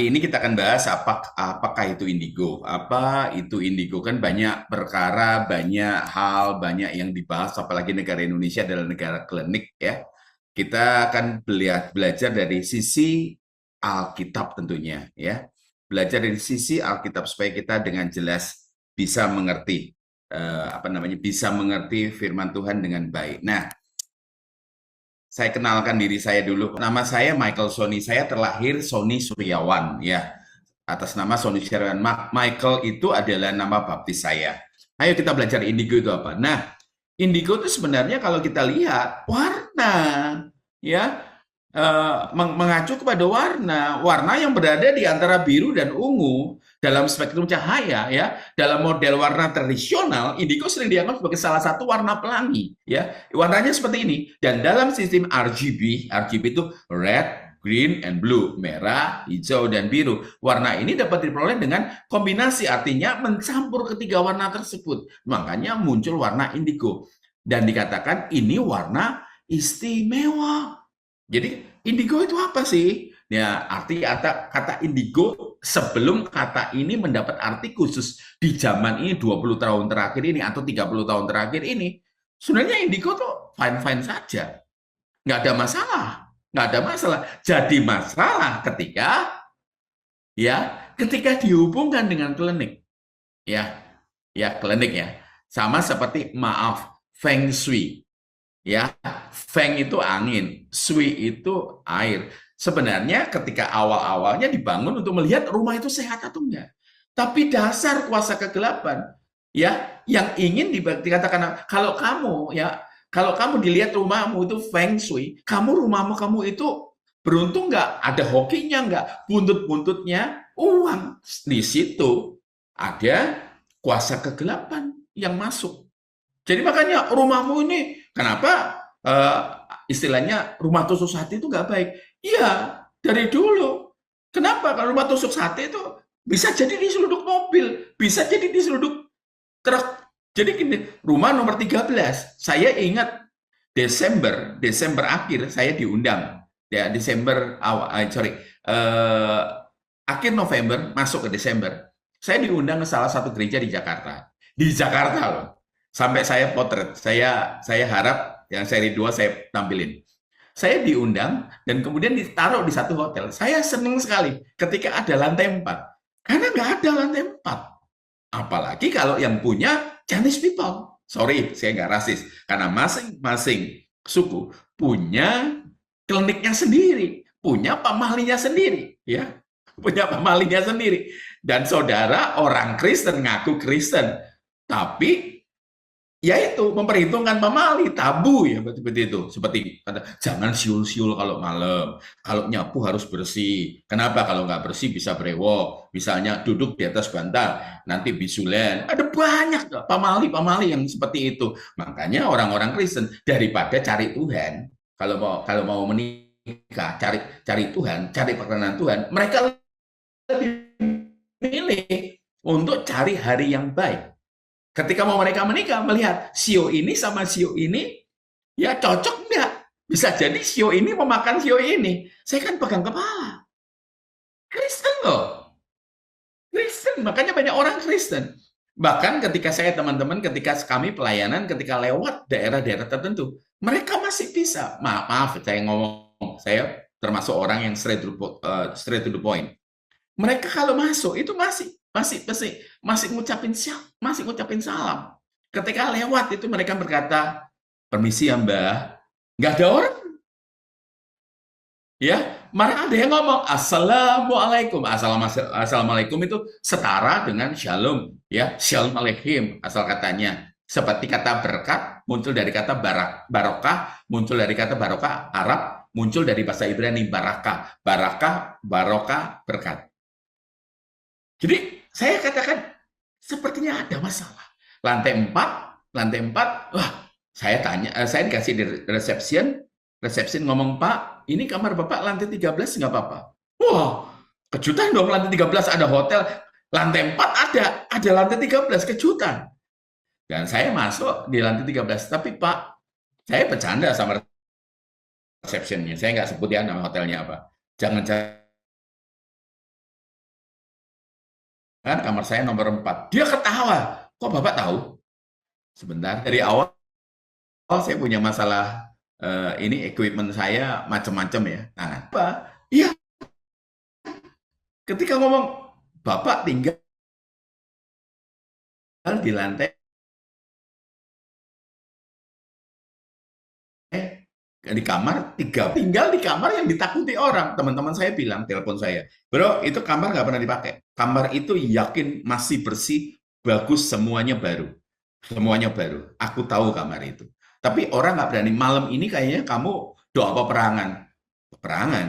Pagi ini kita akan bahas apakah itu indigo. Apa itu indigo? Kan banyak perkara, banyak hal, banyak yang dibahas, apalagi negara Indonesia adalah negara klinik ya. Kita akan belajar dari sisi Alkitab tentunya ya. Belajar dari sisi Alkitab supaya kita dengan jelas bisa mengerti bisa mengerti firman Tuhan dengan baik. Nah, saya kenalkan diri saya dulu. Nama saya Michael Sony. Saya terlahir Sony Suryawan ya. Atas nama Sony Suryawan. Michael itu adalah nama baptis saya. Ayo kita belajar indigo itu apa. Nah, indigo itu sebenarnya kalau kita lihat warna ya, mengacu kepada warna yang berada di antara biru dan ungu dalam spektrum cahaya ya. Dalam model warna tradisional, indigo sering dianggap sebagai salah satu warna pelangi ya. Warnanya seperti ini. Dan dalam sistem RGB itu red, green, and blue, merah, hijau, dan biru. Warna ini dapat diperoleh dengan kombinasi, artinya mencampur ketiga warna tersebut. Makanya muncul warna indigo. Dan dikatakan ini warna istimewa. Jadi indigo itu apa sih? Ya, arti kata indigo sebelum kata ini mendapat arti khusus di zaman ini 20 tahun terakhir ini atau 30 tahun terakhir ini. Sebenarnya indigo tuh fine-fine saja. Nggak ada masalah. Nggak ada masalah. Jadi masalah ketika dihubungkan dengan klinik. Ya, klinik ya. Sama seperti Feng Shui. Ya, Feng itu angin, Shui itu air. Sebenarnya ketika awal-awalnya dibangun untuk melihat rumah itu sehat atau enggak. Tapi dasar kuasa kegelapan, ya, yang ingin dikatakan kalau kamu dilihat rumahmu itu Feng Shui, rumahmu kamu itu beruntung enggak, ada hokinya enggak, buntut-buntutnya uang. Di situ ada kuasa kegelapan yang masuk. Jadi makanya rumahmu ini kenapa istilahnya rumah tusuk sate itu nggak baik? Iya, dari dulu. Kenapa? Kalau rumah tusuk sate itu bisa jadi di seluduk mobil, bisa jadi di seluduk truk. Jadi gini, rumah nomor 13, saya ingat Desember akhir saya diundang. Ya, akhir November masuk ke Desember. Saya diundang ke salah satu gereja di Jakarta. Di Jakarta loh. Sampai saya potret, saya harap yang seri 2 saya tampilin. Saya diundang dan kemudian ditaruh di satu hotel. Saya senang sekali ketika ada lantai 4. Karena nggak ada lantai 4. Apalagi kalau yang punya Chinese people. Sorry, saya nggak rasis. Karena masing-masing suku punya kliniknya sendiri, punya pamalinya sendiri, ya, punya pamalinya sendiri. Dan saudara orang Kristen ngaku Kristen, tapi ya itu memperhitungkan pamali, tabu ya seperti itu. Seperti kata jangan siul-siul kalau malam, kalau nyapu harus bersih. Kenapa? Kalau nggak bersih bisa brewok. Misalnya duduk di atas bantal, nanti bisulen. Ada banyak pamali-pamali yang seperti itu. Makanya orang-orang Kristen daripada cari Tuhan, kalau mau menikah, cari Tuhan, cari perkenan Tuhan, mereka lebih milih untuk cari hari yang baik. Ketika mau mereka menikah, melihat sio ini sama sio ini, ya cocok nggak? Bisa jadi sio ini memakan sio ini. Saya kan pegang kepala. Kristen loh. Kristen, makanya banyak orang Kristen. Bahkan ketika ketika kami pelayanan, ketika lewat daerah-daerah tertentu, mereka masih bisa. Maaf, saya termasuk orang yang straight to the point. Mereka kalau masuk itu masih ngucapin salam. Ketika lewat itu mereka berkata, permisi ya Mbah. Nggak ada orang. Ya, malah ada yang ngomong assalamualaikum. Assalamualaikum itu setara dengan shalom, ya, shalom aleichem asal katanya. Seperti kata berkat muncul dari kata barokah, muncul dari kata barokah Arab, muncul dari bahasa Ibrani barakah, barokah, berkat. Jadi saya katakan sepertinya ada masalah. Lantai 4, wah, saya dikasih di resepsi ngomong, Pak, ini kamar Bapak lantai 13 nggak apa-apa. Wah, kejutan dong, lantai 13 ada hotel, lantai 4 ada lantai 13, kejutan. Dan saya masuk di lantai 13, tapi Pak, saya bercanda sama resepsionnya, saya nggak sebut ya nama hotelnya apa. Jangan Kan kamar saya nomor 4. Dia ketawa. Kok Bapak tahu? Sebentar, dari awal saya punya masalah ini equipment saya macam-macam ya. Nah, apa? Iya, ketika ngomong Bapak tinggal di lantai di kamar tiga, tinggal di kamar yang ditakuti orang. Teman-teman saya bilang, telepon saya, bro, itu kamar nggak pernah dipakai. Kamar itu yakin masih bersih, bagus, semuanya baru. Aku tahu kamar itu. Tapi orang nggak berani. Malam ini kayaknya kamu doa peperangan. Peperangan.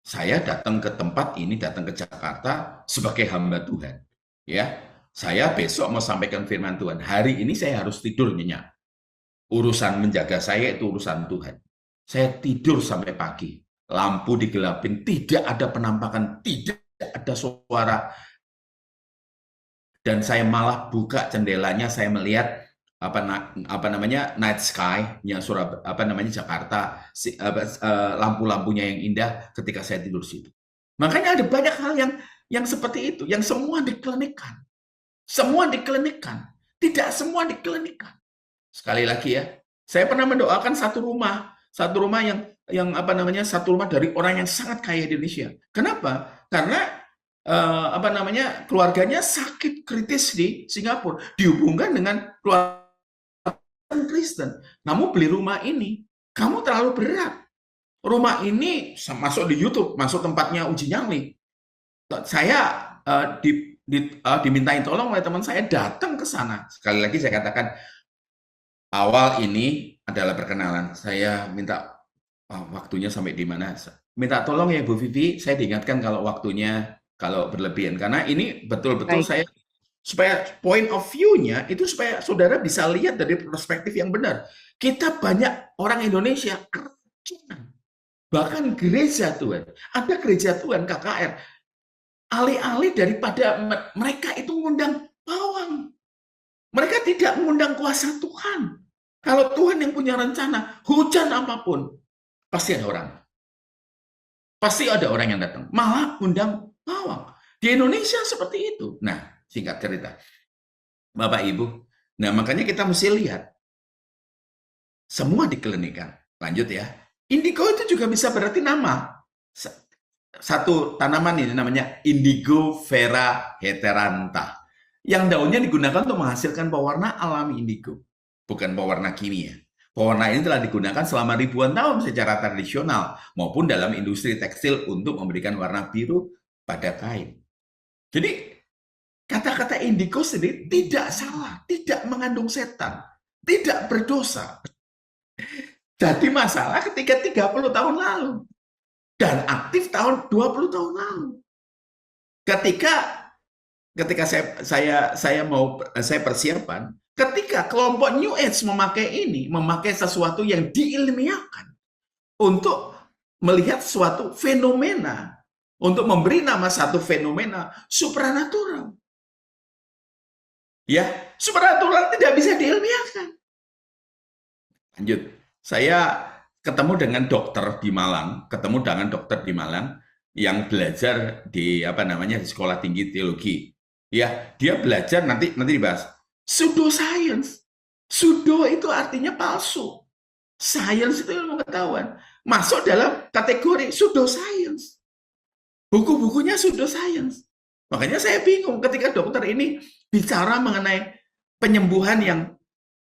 Saya datang ke tempat ini, datang ke Jakarta sebagai hamba Tuhan. Ya, saya besok mau sampaikan firman Tuhan. Hari ini saya harus tidur nyenyak. Urusan menjaga saya itu urusan Tuhan. Saya tidur sampai pagi. Lampu digelapin, tidak ada penampakan, tidak ada suara. Dan saya malah buka jendelanya, saya melihat apa namanya night sky nya Jakarta, lampu-lampunya yang indah ketika saya tidur situ. Makanya ada banyak hal yang seperti itu, yang semua diklinikkan. Semua diklinikkan. Tidak semua diklinikkan. Sekali lagi ya, saya pernah mendoakan satu rumah satu rumah dari orang yang sangat kaya di Indonesia. Kenapa? Karena keluarganya sakit kritis di Singapura, dihubungkan dengan keluarga Kristen. Kamu beli rumah ini, kamu terlalu berat. Rumah ini masuk di YouTube, masuk tempatnya uji nyali. Saya dimintain tolong oleh teman saya datang ke sana. Sekali lagi saya katakan, awal ini adalah perkenalan. Saya minta waktunya sampai di mana. Minta tolong ya Bu Vivi, saya diingatkan kalau berlebihan. Karena ini betul-betul saya, supaya point of view-nya itu supaya saudara bisa lihat dari perspektif yang benar. Kita banyak orang Indonesia keracunan. Bahkan gereja Tuhan. Ada gereja Tuhan KKR. Alih-alih daripada mereka itu mengundang pawang. Mereka tidak mengundang kuasa Tuhan. Kalau Tuhan yang punya rencana, hujan apapun, pasti ada orang. Pasti ada orang yang datang. Malah undang pawang. Di Indonesia seperti itu. Nah, singkat cerita. Bapak Ibu, nah makanya kita mesti lihat. Semua diklinikan. Lanjut ya. Indigo itu juga bisa berarti nama. Satu tanaman ini namanya Indigo vera heterantha. Yang daunnya digunakan untuk menghasilkan pewarna alami indigo. Bukan pewarna kimia. Pewarna ini telah digunakan selama ribuan tahun secara tradisional maupun dalam industri tekstil untuk memberikan warna biru pada kain. Jadi kata-kata indigo sendiri tidak salah, tidak mengandung setan, tidak berdosa. Jadi masalah ketika 30 tahun lalu dan aktif tahun 20 tahun lalu. Ketika saya persiapan, ketika kelompok New Age memakai sesuatu yang diilmiahkan untuk melihat suatu fenomena, untuk memberi nama satu fenomena supranatural. Ya, supranatural tidak bisa diilmiahkan. Lanjut, saya ketemu dengan dokter di Malang, yang belajar di di sekolah tinggi teologi. Ya, dia belajar nanti dibahas pseudoscience. Pseudo itu artinya palsu. Science itu ilmu pengetahuan. Masuk dalam kategori pseudoscience. Buku-bukunya pseudoscience. Makanya saya bingung ketika dokter ini bicara mengenai penyembuhan yang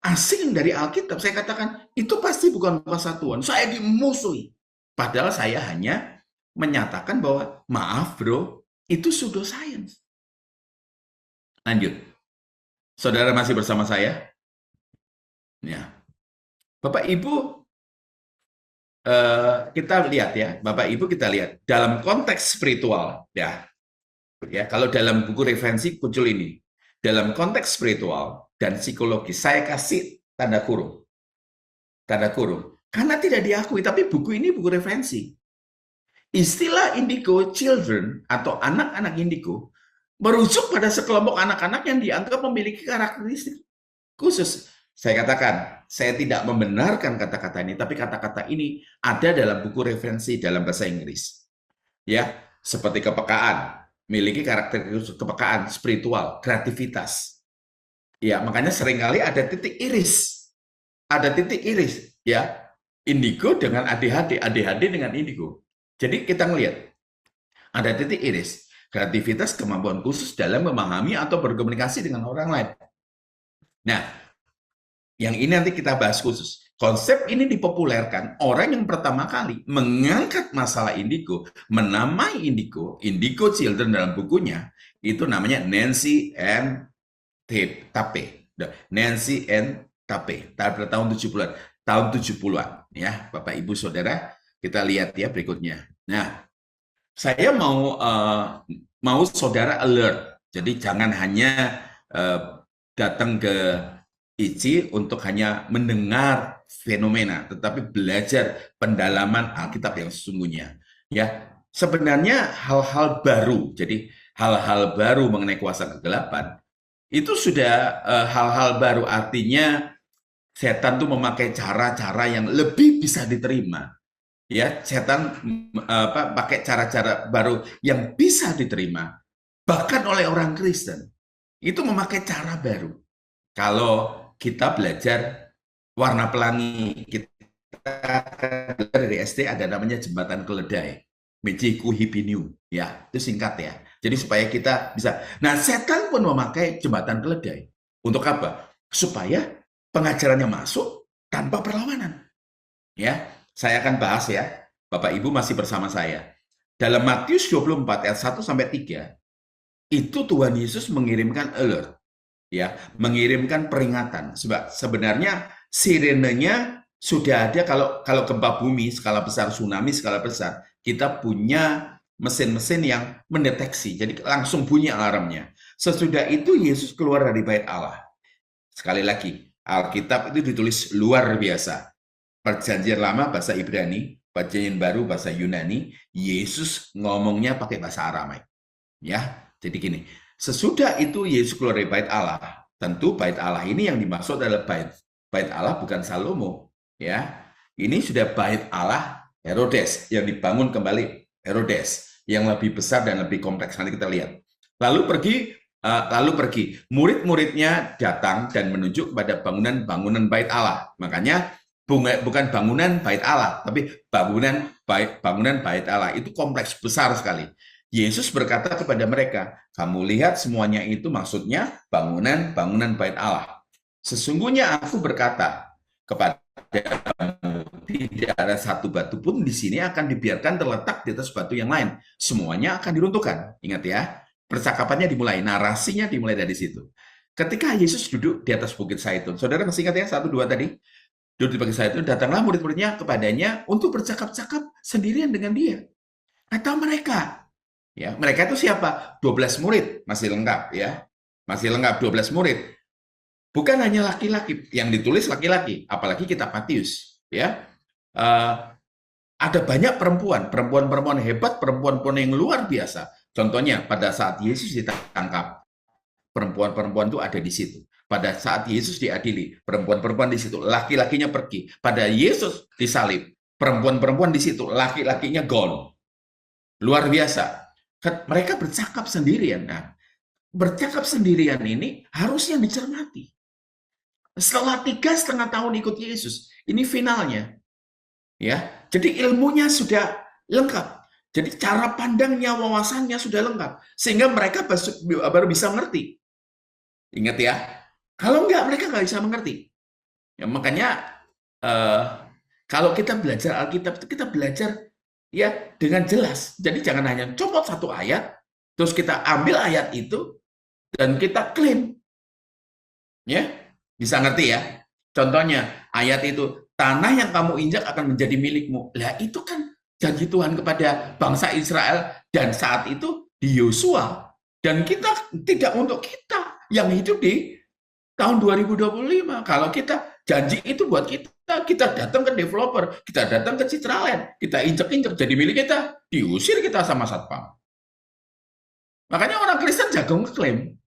asing dari Alkitab. Saya katakan, itu pasti bukan kuasa Tuhan. Saya dimusuhi. Padahal saya hanya menyatakan bahwa, maaf bro, itu pseudoscience. Lanjut. Saudara masih bersama saya? Ya. Bapak Ibu, kita lihat ya, Bapak Ibu kita lihat dalam konteks spiritual ya. Ya, kalau dalam buku referensi muncul ini. Dalam konteks spiritual dan psikologis, saya kasih tanda kurung. Tanda kurung. Karena tidak diakui, tapi buku ini buku referensi. Istilah indigo children atau anak-anak indigo merujuk pada sekelompok anak-anak yang dianggap memiliki karakteristik khusus. Saya katakan, saya tidak membenarkan kata-kata ini, tapi kata-kata ini ada dalam buku referensi dalam bahasa Inggris. Ya, seperti kepekaan, Memiliki karakter kepekaan spiritual, kreativitas. Ya, makanya seringkali ada titik iris. Ada titik iris, ya. Indigo dengan ADHD, ADHD dengan indigo. Jadi kita ngelihat ada titik iris, kreativitas, kemampuan khusus dalam memahami atau berkomunikasi dengan orang lain. Nah, yang ini nanti kita bahas khusus. Konsep ini dipopulerkan orang yang pertama kali mengangkat masalah indigo, menamai indigo children dalam bukunya, itu namanya Nancy N. Tape. Nancy N. Tape, pada tahun 70-an. Tahun 70-an, ya, Bapak Ibu Saudara, kita lihat ya berikutnya. Nah, saya mau saudara alert. Jadi jangan hanya datang ke ICI untuk hanya mendengar fenomena, tetapi belajar pendalaman Alkitab yang sesungguhnya. Ya, sebenarnya hal-hal baru. Jadi hal-hal baru mengenai kuasa kegelapan itu sudah hal-hal baru, artinya setan tuh memakai cara-cara yang lebih bisa diterima. Ya, setan pakai cara-cara baru yang bisa diterima bahkan oleh orang Kristen. Itu memakai cara baru. Kalau kita belajar warna pelangi, kita belajar dari SD ada namanya jembatan keledai, Mejiku Hipiniu, ya itu singkat ya. Jadi supaya kita bisa. Nah, setan pun memakai jembatan keledai. Untuk apa? Supaya pengajarannya masuk tanpa perlawanan. Ya, saya akan bahas ya. Bapak Ibu masih bersama saya. Dalam Matius 24 ayat 1 sampai 3, itu Tuhan Yesus mengirimkan alert, ya, mengirimkan peringatan. Sebab sebenarnya sirenenya sudah ada. Kalau gempa bumi skala besar, tsunami skala besar, kita punya mesin-mesin yang mendeteksi. Jadi langsung bunyi alarmnya. Sesudah itu Yesus keluar dari bait Allah. Sekali lagi, Alkitab itu ditulis luar biasa. Perjanjian lama bahasa Ibrani, perjanjian baru bahasa Yunani, Yesus ngomongnya pakai bahasa Aramaik. Ya, jadi gini, sesudah itu Yesus keluar dari bait Allah. Tentu bait Allah ini yang dimaksud adalah bait Allah bukan Salomo, ya. Ini sudah bait Allah Herodes yang dibangun kembali Herodes yang lebih besar dan lebih kompleks. Nanti kita lihat. Lalu pergi. Murid-muridnya datang dan menunjuk kepada bangunan bait Allah. Makanya bukan bangunan bait Allah, tapi bangunan bait Allah. Itu kompleks besar sekali. Yesus berkata kepada mereka, kamu lihat semuanya itu maksudnya bangunan bait Allah. Sesungguhnya aku berkata kepada kamu, tidak ada satu batu pun di sini akan dibiarkan terletak di atas batu yang lain. Semuanya akan diruntuhkan. Ingat ya, percakapannya dimulai, narasinya dimulai dari situ. Ketika Yesus duduk di atas bukit Zaitun, saudara masih ingat ya, 1-2 tadi? Duduk di bukit Zaitun, datanglah murid-muridnya kepadanya untuk bercakap-cakap sendirian dengan dia. Kata mereka, ya, mereka itu siapa? 12 murid, masih lengkap ya. Masih lengkap 12 murid. Bukan hanya laki-laki, yang ditulis laki-laki, apalagi kitab Matius, ya. Ada banyak perempuan hebat, perempuan yang luar biasa. Contohnya pada saat Yesus ditangkap, perempuan-perempuan itu ada di situ. Pada saat Yesus diadili, perempuan-perempuan di situ, laki-lakinya pergi. Pada Yesus disalib, perempuan-perempuan di situ, laki-lakinya gone. Luar biasa. Mereka bercakap sendirian. Nah, bercakap sendirian ini harusnya dicermati. Setelah 3,5 tahun ikut Yesus, ini finalnya. Ya, jadi ilmunya sudah lengkap. Jadi cara pandangnya, wawasannya sudah lengkap. Sehingga mereka baru bisa mengerti. Ingat ya, kalau enggak, mereka nggak bisa mengerti. Ya, makanya kalau kita belajar Alkitab, kita belajar ya dengan jelas. Jadi jangan hanya copot satu ayat, terus kita ambil ayat itu, dan kita klaim. Ya, bisa ngerti ya? Contohnya, ayat itu, tanah yang kamu injak akan menjadi milikmu. Lah itu kan janji Tuhan kepada bangsa Israel, dan saat itu di Yosua. Dan kita tidak untuk kita yang hidup di tahun 2025. Kalau kita janji itu buat kita datang ke developer, kita datang ke Citraland, kita injek-injek jadi milik kita, diusir kita sama satpam. Makanya orang Kristen jago ngeklaim.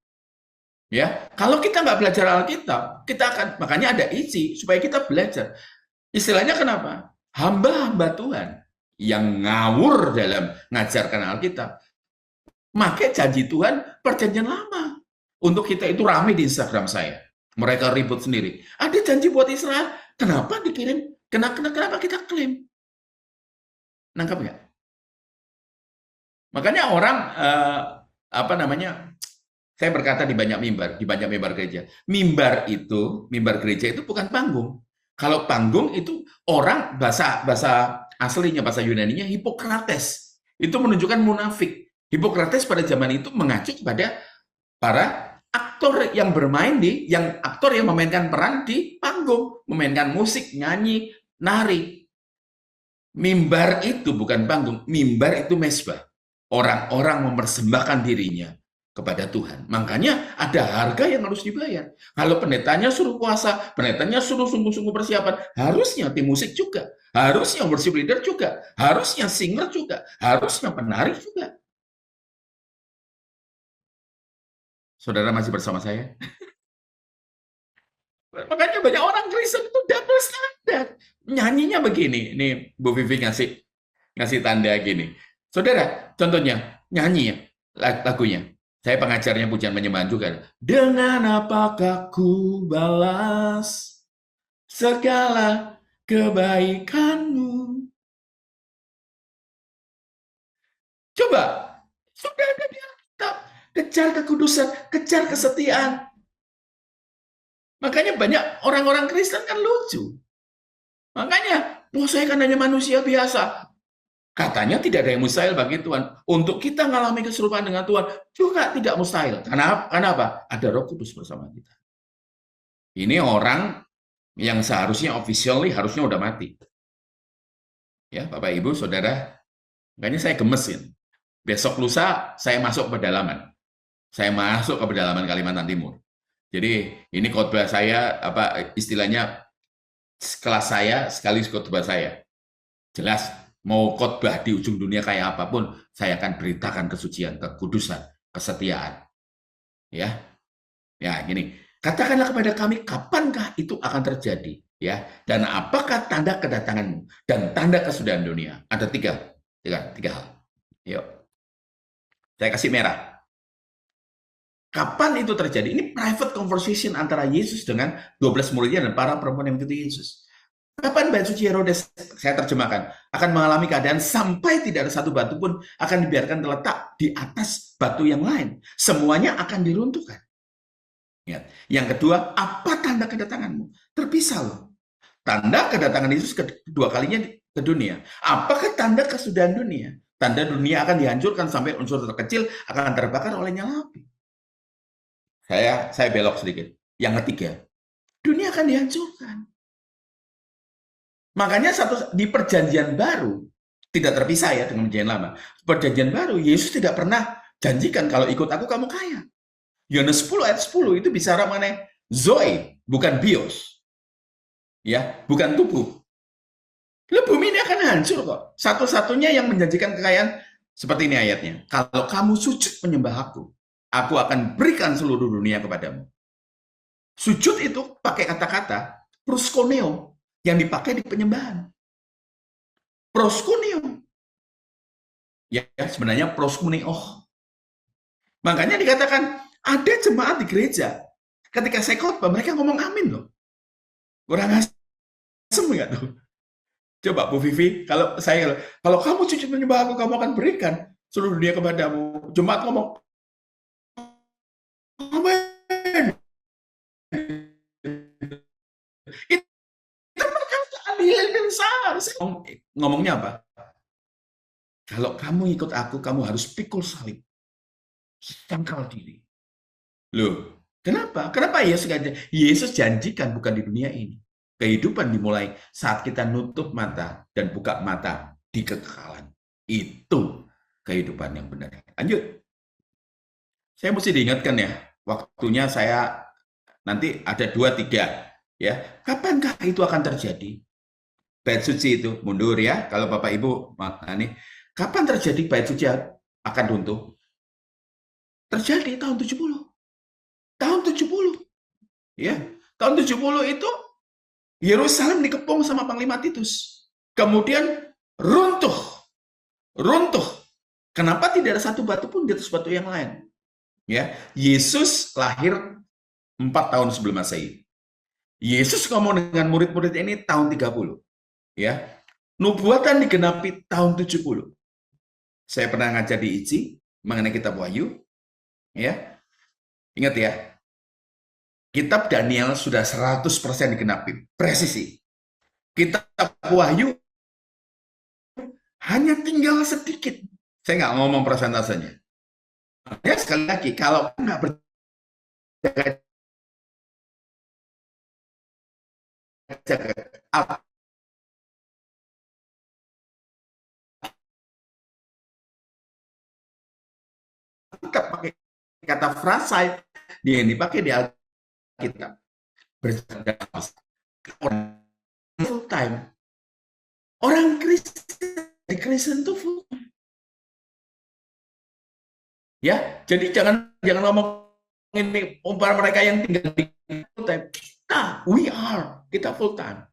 Ya, kalau kita nggak belajar Alkitab, kita akan, makanya ada ICI supaya kita belajar. Istilahnya kenapa? Hamba-hamba Tuhan yang ngawur dalam mengajarkan Alkitab Pakai janji Tuhan perjanjian lama. Untuk kita itu ramai di Instagram saya. Mereka ribut sendiri. Ada janji buat Israel. Kenapa dikirim? Kenapa kita klaim? Nangkap nggak? Makanya orang apa namanya? Saya berkata di banyak mimbar gereja. Mimbar gereja itu bukan panggung. Kalau panggung itu orang bahasa aslinya, bahasa Yunaninya Hippokrates. Itu menunjukkan munafik. Hippokrates pada zaman itu mengacu kepada para aktor yang aktor yang memainkan peran di panggung, memainkan musik, nyanyi, nari. Mimbar itu bukan panggung, mimbar itu mesbah. Orang-orang mempersembahkan dirinya kepada Tuhan. Makanya ada harga yang harus dibayar. Kalau pendetanya suruh puasa, pendetanya suruh sungguh-sungguh persiapan, harusnya tim musik juga, harusnya worship leader juga, harusnya singer juga, harusnya penari juga. Saudara masih bersama saya? Makanya banyak orang Kristen itu double standar. Nyanyinya begini, nih Bu Vivi ngasih tanda gini. Saudara, contohnya nyanyi ya, lagunya. Saya pengajarnya pujian penyembahan juga. Dengan apakah ku balas segala kebaikanmu? Coba, sudah ada di Alkitab. Kejar kekudusan, kejar kesetiaan. Makanya banyak orang-orang Kristen kan lucu. Makanya, saya kan hanya manusia biasa. Katanya tidak ada yang mustahil bagi Tuhan. Untuk kita mengalami keserupaan dengan Tuhan juga tidak mustahil. Karena apa? Ada Roh Kudus bersama kita. Ini orang yang seharusnya officially harusnya udah mati. Ya, Bapak Ibu, Saudara, makanya saya gemesin. Besok lusa saya masuk ke pedalaman. Saya masuk ke pedalaman Kalimantan Timur. Jadi ini khotbah saya, apa istilahnya kelas saya sekaligus khotbah saya. Jelas mau khotbah di ujung dunia kayak apapun, saya akan beritakan kesucian, kekudusan, kesetiaan. Ya, ya gini. Katakanlah kepada kami, kapankah itu akan terjadi? Ya, dan apakah tanda kedatanganmu dan tanda kesudahan dunia? Ada tiga hal. Yuk, saya kasih merah. Kapan itu terjadi? Ini private conversation antara Yesus dengan 12 muridnya dan para perempuan yang mengikuti Yesus. Kapan bait suci Herodes, saya terjemahkan, akan mengalami keadaan sampai tidak ada satu batu pun akan dibiarkan terletak di atas batu yang lain. Semuanya akan diruntuhkan. Yang kedua, apa tanda kedatanganmu? Terpisah loh. Tanda kedatangan Yesus kedua kalinya ke dunia. Apakah tanda kesudahan dunia? Tanda dunia akan dihancurkan sampai unsur terkecil akan terbakar oleh nyala api. Saya belok sedikit. Yang ketiga, dunia akan dihancurkan. Makanya di perjanjian baru, tidak terpisah ya dengan perjanjian lama. Perjanjian baru, Yesus tidak pernah janjikan kalau ikut aku kamu kaya. Yohanes 10 ayat 10 itu bicara mengenai zoe, bukan bios. Ya, bukan tubuh. Bumi ini akan hancur kok. Satu-satunya yang menjanjikan kekayaan seperti ini ayatnya. Kalau kamu sujud menyembah aku akan berikan seluruh dunia kepadamu. Sujud itu pakai kata-kata proskuneo yang dipakai di penyembahan. Proskuneo. Ya, sebenarnya proskuneo. Makanya dikatakan ada jemaat di gereja. Ketika saya khotbah, mereka ngomong amin loh. Kurang asem nggak tuh? Coba Bu Vivi, kalau kamu sujud menyembah aku, kamu akan berikan seluruh dunia kepadamu. Jemaat ngomong, amin. Itu perkataan yang besar. Ngomongnya apa? Kalau kamu ikut aku, kamu harus pikul salib. Sangkal diri. Loh, kenapa? Kenapa Yesus janjikan bukan di dunia ini. Kehidupan dimulai saat kita nutup mata dan buka mata di kekekalan. Itu kehidupan yang benar. Lanjut. Saya mesti diingatkan ya, waktunya saya nanti ada 2-3 ya. Kapankah itu akan terjadi? Bait suci itu mundur ya. Kalau Bapak Ibu nih, kapan terjadi bait suci akan runtuh? Terjadi tahun 70. Tahun 70. Ya, tahun 70 itu Yerusalem dikepung sama Panglima Titus. Kemudian runtuh. Kenapa tidak ada satu batu pun di atas batu yang lain? Ya, Yesus lahir 4 tahun sebelum Masehi. Yesus ngomong dengan murid-murid ini tahun 30. Ya. Nubuatan digenapi tahun 70. Saya pernah ngajar di ICI mengenai kitab Wahyu. Ya. Ingat ya, kitab Daniel sudah 100% digenapi. Presisi. Kitab Wahyu hanya tinggal sedikit. Saya nggak ngomong persentasenya. Ya, sekali lagi, kalau nggak berjaga pakai kata frasa yang dipakai di Alkitab, berjaga full time. Orang Kristen itu full time. Ya, jadi jangan ngomong ini umpama mereka yang tinggal di full time. Kita full time.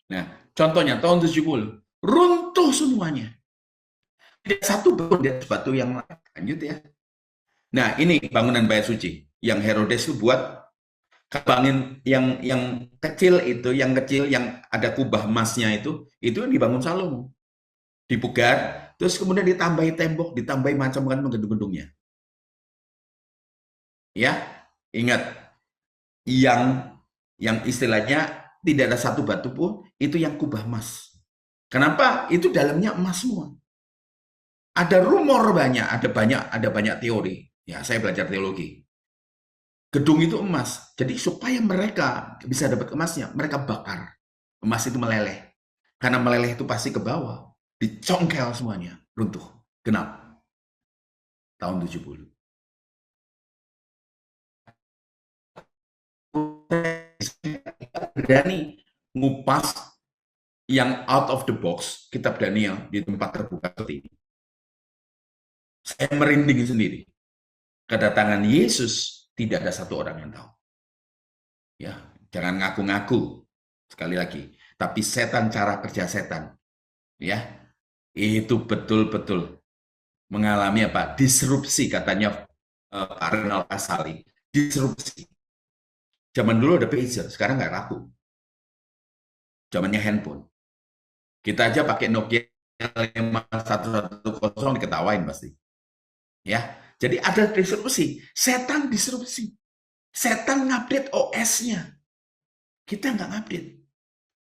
Nah, contohnya tahun 70, runtuh semuanya. Tidak satu pun di atas batu yang lain. Lanjut ya. Nah, ini bangunan Bait Suci yang Herodes itu buat. Bangun yang kecil itu, yang ada kubah emasnya itu dibangun Salomo. Dipugar, terus kemudian ditambahi tembok, ditambahi macam-macam gedung-gedungnya. Ya, ingat yang istilahnya tidak ada satu batu pun itu yang kubah emas. Kenapa? Itu dalamnya emas semua. Ada rumor banyak, ada banyak teori. Ya, saya belajar teologi. Gedung itu emas. Jadi supaya mereka bisa dapat emasnya, mereka bakar. Emas itu meleleh. Karena meleleh itu pasti ke bawah. Dicongkel semuanya. Runtuh. Genap. Tahun 70. Berani ngupas yang out of the box, kitab Daniel, di tempat terbuka seperti ini. Saya merinding sendiri. Kedatangan Yesus tidak ada satu orang yang tahu. Ya, jangan ngaku-ngaku. Sekali lagi, tapi setan, cara kerja setan, ya, itu betul-betul mengalami apa? Disrupsi, katanya Pak Renal Kasali. Disrupsi. Zaman dulu ada pager, sekarang nggak laku. Zamannya handphone. Kita aja pakai Nokia 5110 diketawain pasti. Ya, jadi ada disrupsi. Setan disrupsi. Setan ngupdate OS-nya. Kita nggak ngupdate.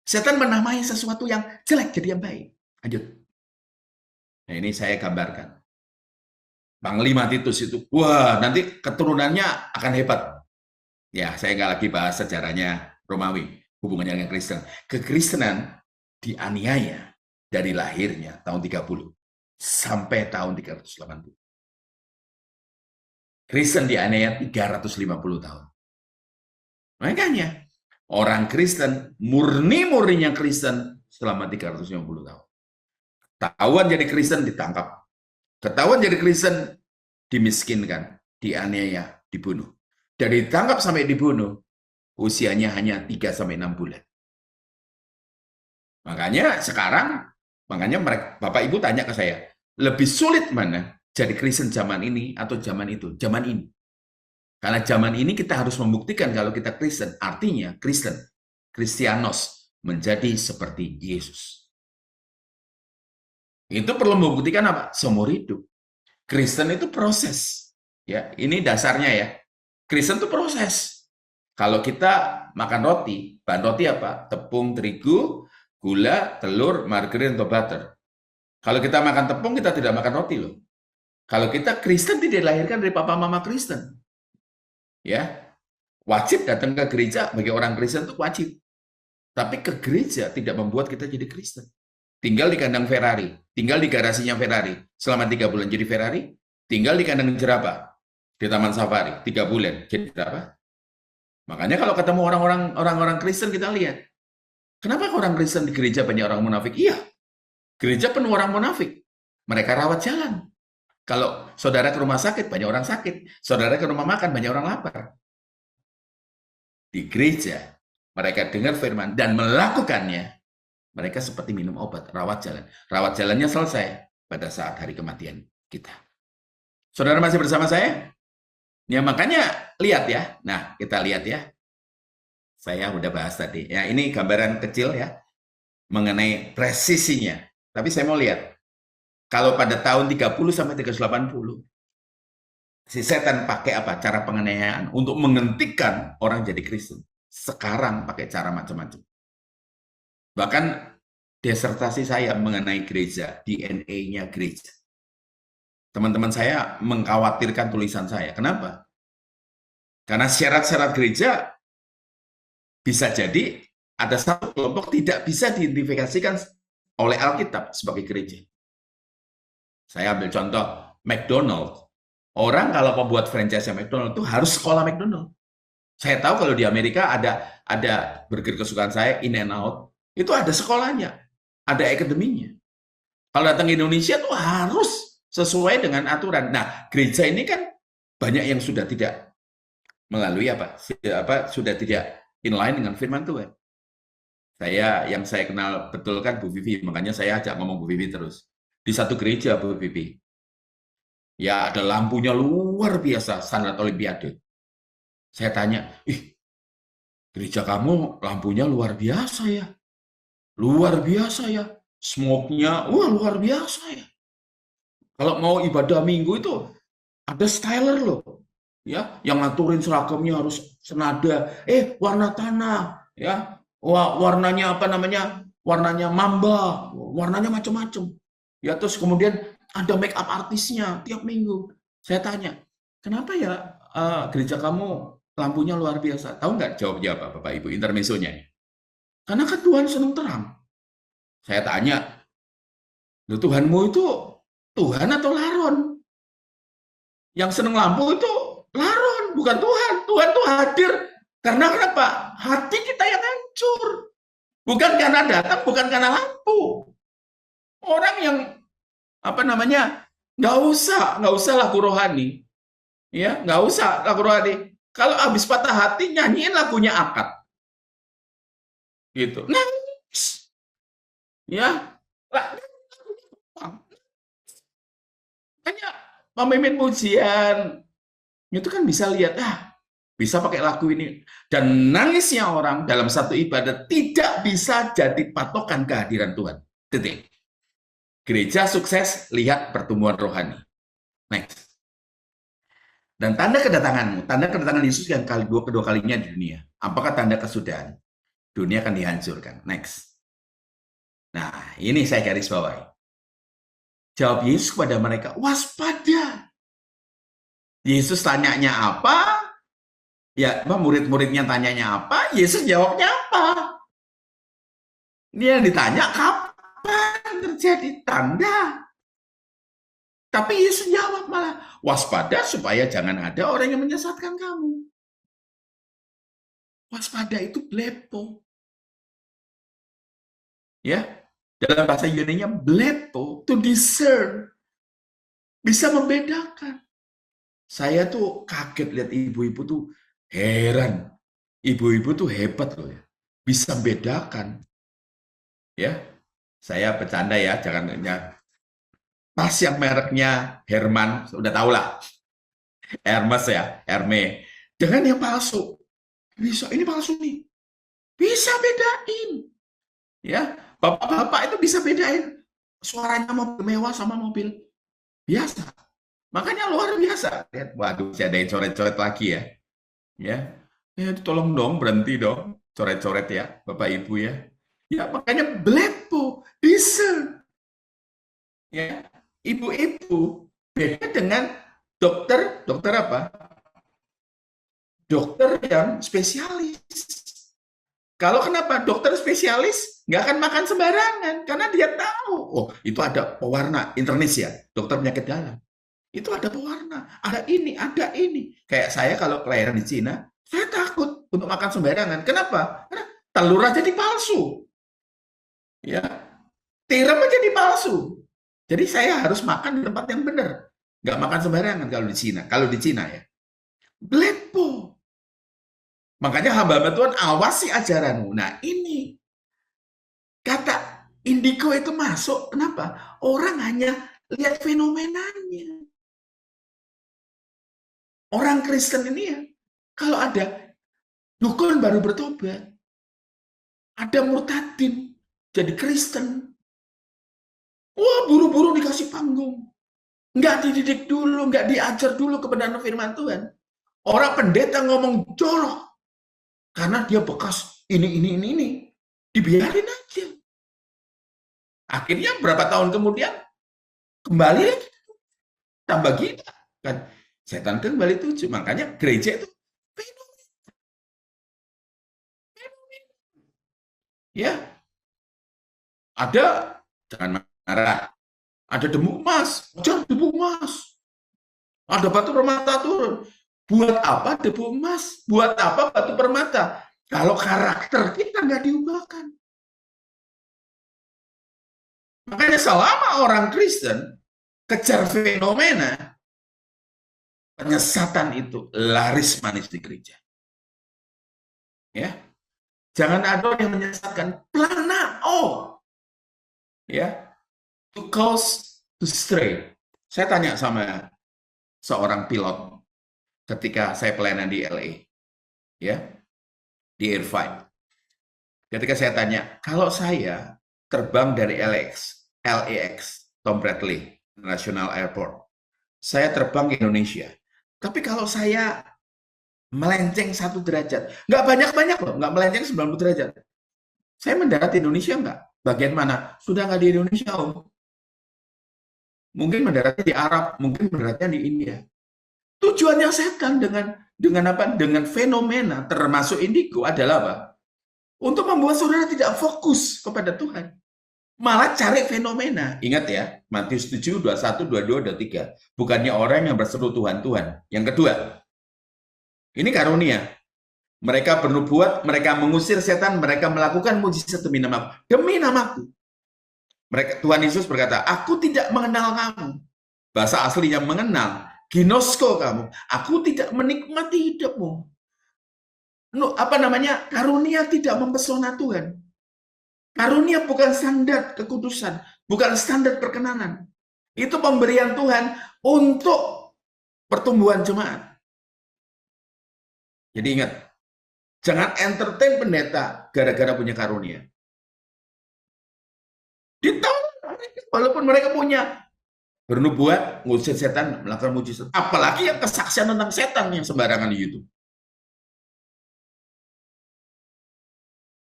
Setan menamai sesuatu yang jelek jadi yang baik. Lanjut. Nah, ini saya gambarkan. Panglima Titus itu, wah, nanti keturunannya akan hebat. Ya, saya nggak lagi bahas sejarahnya Romawi, hubungannya dengan Kristen. Kekristenan dianiaya dari lahirnya tahun 30 sampai tahun 380. Kristen dianiaya 350 tahun. Makanya, orang Kristen, murni-murninya Kristen selama 350 tahun. Ketahuan jadi Kristen ditangkap. Ketahuan jadi Kristen dimiskinkan, dianiaya, dibunuh. Dari ditangkap sampai dibunuh, usianya hanya 3-6 bulan. Makanya sekarang, Bapak Ibu tanya ke saya, lebih sulit mana jadi Kristen zaman ini atau zaman itu? Zaman ini. Karena zaman ini kita harus membuktikan kalau kita Kristen, artinya Kristen, Kristianos, menjadi seperti Yesus. Itu perlu membuktikan apa? Seumur hidup. Kristen itu proses. Ya, ini dasarnya ya. Kristen itu proses. Kalau kita makan roti, bahan roti apa? Tepung, terigu, gula, telur, margarin, atau butter. Kalau kita makan tepung, kita tidak makan roti loh. Kalau kita Kristen tidak dilahirkan dari papa mama Kristen. Ya, wajib datang ke gereja bagi orang Kristen itu wajib. Tapi ke gereja tidak membuat kita jadi Kristen. Tinggal di kandang Ferrari, tinggal di garasinya Ferrari selama 3 bulan jadi Ferrari, tinggal di kandang jerapah di Taman Safari 3 bulan jadi jerapah. Makanya kalau ketemu orang-orang Kristen kita lihat, kenapa orang Kristen di gereja banyak orang munafik? Iya, gereja penuh orang munafik. Mereka rawat jalan. Kalau saudara ke rumah sakit, banyak orang sakit. Saudara ke rumah makan, banyak orang lapar. Di gereja, mereka dengar firman dan melakukannya. Mereka seperti minum obat, rawat jalan. Rawat jalannya selesai. pada saat hari kematian kita. Saudara masih bersama saya? Ya, makanya lihat ya. Nah, kita lihat ya. Saya udah bahas tadi. Ya, ini gambaran kecil ya mengenai presisinya. Tapi saya mau lihat kalau pada tahun 30 sampai 380 si setan pakai apa? Cara penganiayaan untuk menghentikan orang jadi Kristen. Sekarang pakai cara macam-macam. Bahkan disertasi saya mengenai gereja, DNA-nya gereja. Teman-teman saya mengkhawatirkan tulisan saya. Kenapa? Karena syarat-syarat gereja bisa jadi ada satu kelompok tidak bisa diidentifikasikan oleh Alkitab sebagai gereja. Saya ambil contoh McDonald. Orang kalau membuat franchise McDonald itu harus sekolah McDonald. Saya tahu kalau di Amerika ada burger kesukaan saya, In and Out, itu ada sekolahnya, ada akademinya. Kalau datang ke Indonesia tuh harus sesuai dengan aturan. Nah, gereja ini kan banyak yang sudah tidak melalui sudah tidak inline dengan firman Tuhan. Yang saya kenal betul kan Bu Vivi, makanya saya ajak ngomong Bu Vivi terus. Di satu gereja Bu Vivi, ya ada lampunya luar biasa, standar Olimpiade. Saya tanya, gereja kamu lampunya luar biasa ya? Luar biasa ya? Smoke-nya, wah luar biasa ya? Kalau mau ibadah minggu itu ada styler loh, ya, yang ngaturin seragamnya harus senada. Warna tanah, ya, warnanya apa namanya? Warnanya mamba, warnanya macam-macam. Ya, terus kemudian ada make up artisnya tiap minggu. Saya tanya, kenapa ya gereja kamu lampunya luar biasa? Tahu nggak jawabnya apa, Bapak Ibu? Intermezzonya. Karena kan Tuhan senang terang. Saya tanya, Tuhanmu itu Tuhan atau laron? Yang senang lampu itu laron, bukan Tuhan. Tuhan tuh hadir. Karena kenapa? Hati kita yang hancur. Bukan karena datang, bukan karena lampu. Orang yang nggak usah lagu rohani, ya, nggak usah lagu rohani. Kalau habis patah hati nyanyiin lagunya akad, gitu, nangis, ya, hanya memimpin pujian, itu kan bisa lihat, bisa pakai lagu ini, dan nangisnya orang dalam satu ibadat tidak bisa jadi patokan kehadiran Tuhan. Titik. Gereja sukses, lihat pertumbuhan rohani. Next. Dan tanda kedatangan Yesus yang kedua kalinya di dunia. Apakah tanda kesudahan? Dunia akan dihancurkan. Next. Nah, ini saya garis bawahi. Jawab Yesus kepada mereka, waspada. Yesus tanyanya apa? Ya, murid-muridnya tanyanya apa? Yesus jawabnya apa? Dia yang ditanya, kapan terjadi tanda? Tapi Yesus jawab malah, waspada supaya jangan ada orang yang menyesatkan kamu. Waspada itu blepo. Ya, dalam bahasa Yunani-nya blepo, to discern. Bisa membedakan. Saya tuh kaget lihat ibu-ibu tuh heran. Ibu-ibu tuh hebat loh ya. Bisa membedakan. Ya, saya bercanda ya, jangan tas yang mereknya Herman, udah tahu lah, Hermes ya, Hermes, dengan yang palsu, bisa ini palsu nih, bisa bedain, ya, bapak-bapak itu bisa bedain suaranya mobil mewah sama mobil biasa, makanya luar biasa. Lihat, waduh, saya ada yang coret-coret lagi ya, tolong dong berhenti dong, coret-coret ya, bapak ibu ya, makanya blepo, bisa, ya. Ibu-ibu beda dengan dokter apa? Dokter yang spesialis. Kalau kenapa? Dokter spesialis nggak akan makan sembarangan karena dia tahu, itu ada pewarna, internis ya, dokter penyakit dalam. Itu ada pewarna, ada ini, ada ini. Kayak saya kalau kelahiran di Cina, saya takut untuk makan sembarangan. Kenapa? Karena telur aja dipalsu. Ya, tiram aja dipalsu. Jadi saya harus makan di tempat yang benar. Nggak makan sembarangan kalau di Cina. Kalau di Cina ya. Blepo. Makanya hamba-hamba Tuhan awasi ajaranmu. Nah ini. Kata indigo itu masuk. Kenapa? Orang hanya lihat fenomenanya. Orang Kristen ini ya, kalau ada dukun baru bertobat, ada murtadin jadi Kristen, wah buru-buru dikasih panggung. Nggak dididik dulu, nggak diajar dulu kebenaran firman Tuhan. Orang pendeta ngomong jorok, karena dia bekas ini. Dibiarin aja. Akhirnya berapa tahun kemudian, kembali lagi. Tambah gila. Kan? Setan kembali tujuh. Makanya gereja itu ya ada, jangan marah, ada debu emas, jangan debu emas. Ada batu permata turun. Buat apa debu emas? Buat apa batu permata? Kalau karakter kita nggak diubahkan. Makanya selama orang Kristen kejar fenomena, penyesatan itu laris manis di gereja. Ya, jangan ada yang menyesatkan planao. Ya, to cause to stray. Saya tanya sama seorang pilot ketika saya pelayanan di LA, ya, di Irvine. Ketika saya tanya, kalau saya terbang dari LAX, Tom Bradley International Airport, saya terbang ke Indonesia. Tapi kalau saya melenceng 1 derajat, nggak banyak-banyak loh, nggak melenceng 90 derajat. Saya mendarat di Indonesia nggak? Bagian mana? Sudah nggak di Indonesia, Om. Mungkin mendaratnya di Arab, mungkin mendaratnya di India. Tujuannya setan dengan apa? Dengan fenomena termasuk indigo adalah apa? Untuk membuat saudara tidak fokus kepada Tuhan. Malah cari fenomena. Ingat ya, Matius 7, 21, 22, 23. Bukannya orang yang berseru Tuhan, Tuhan. Yang kedua, ini karunia. Mereka bernubuat, mereka mengusir setan, mereka melakukan mujizat demi namaku. Demi namaku. Tuhan Yesus berkata, aku tidak mengenal kamu. Bahasa aslinya mengenal. Ginosko kamu. Aku tidak menikmati hidupmu. Apa namanya? Karunia tidak mempesona Tuhan. Karunia bukan standar kekudusan, bukan standar perkenanan. Itu pemberian Tuhan untuk pertumbuhan jemaat. Jadi ingat, jangan entertain pendeta gara-gara punya karunia. Ditolak, walaupun mereka punya bernubuat, ngusir setan, melakukan mujizat. Apalagi yang kesaksian tentang setan yang sembarangan di YouTube.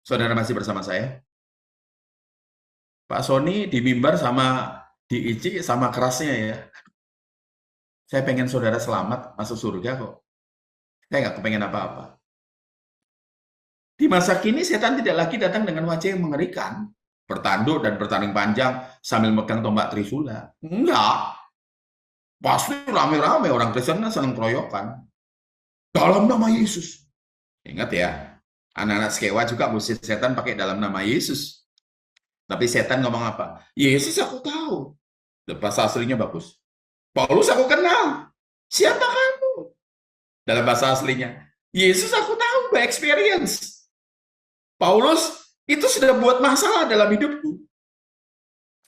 Saudara masih bersama saya? Pak Sony di mimbar sama di IC sama kerasnya ya. Saya pengen saudara selamat masuk surga kok. Saya nggak kepengen apa-apa. Di masa kini setan tidak lagi datang dengan wajah yang mengerikan. Bertanduk dan bertanding panjang sambil megang tombak trisula. Enggak. Pasti rame-rame orang Kristen senang keroyokan. Dalam nama Yesus. Ingat ya, anak-anak Skewa juga musik setan pakai dalam nama Yesus. Tapi setan ngomong apa? Yesus aku tahu. Bahasa aslinya bagus. Paulus aku kenal. Siapa kamu? Dalam bahasa aslinya. Yesus aku tahu by experience. Paulus itu sudah buat masalah dalam hidupku.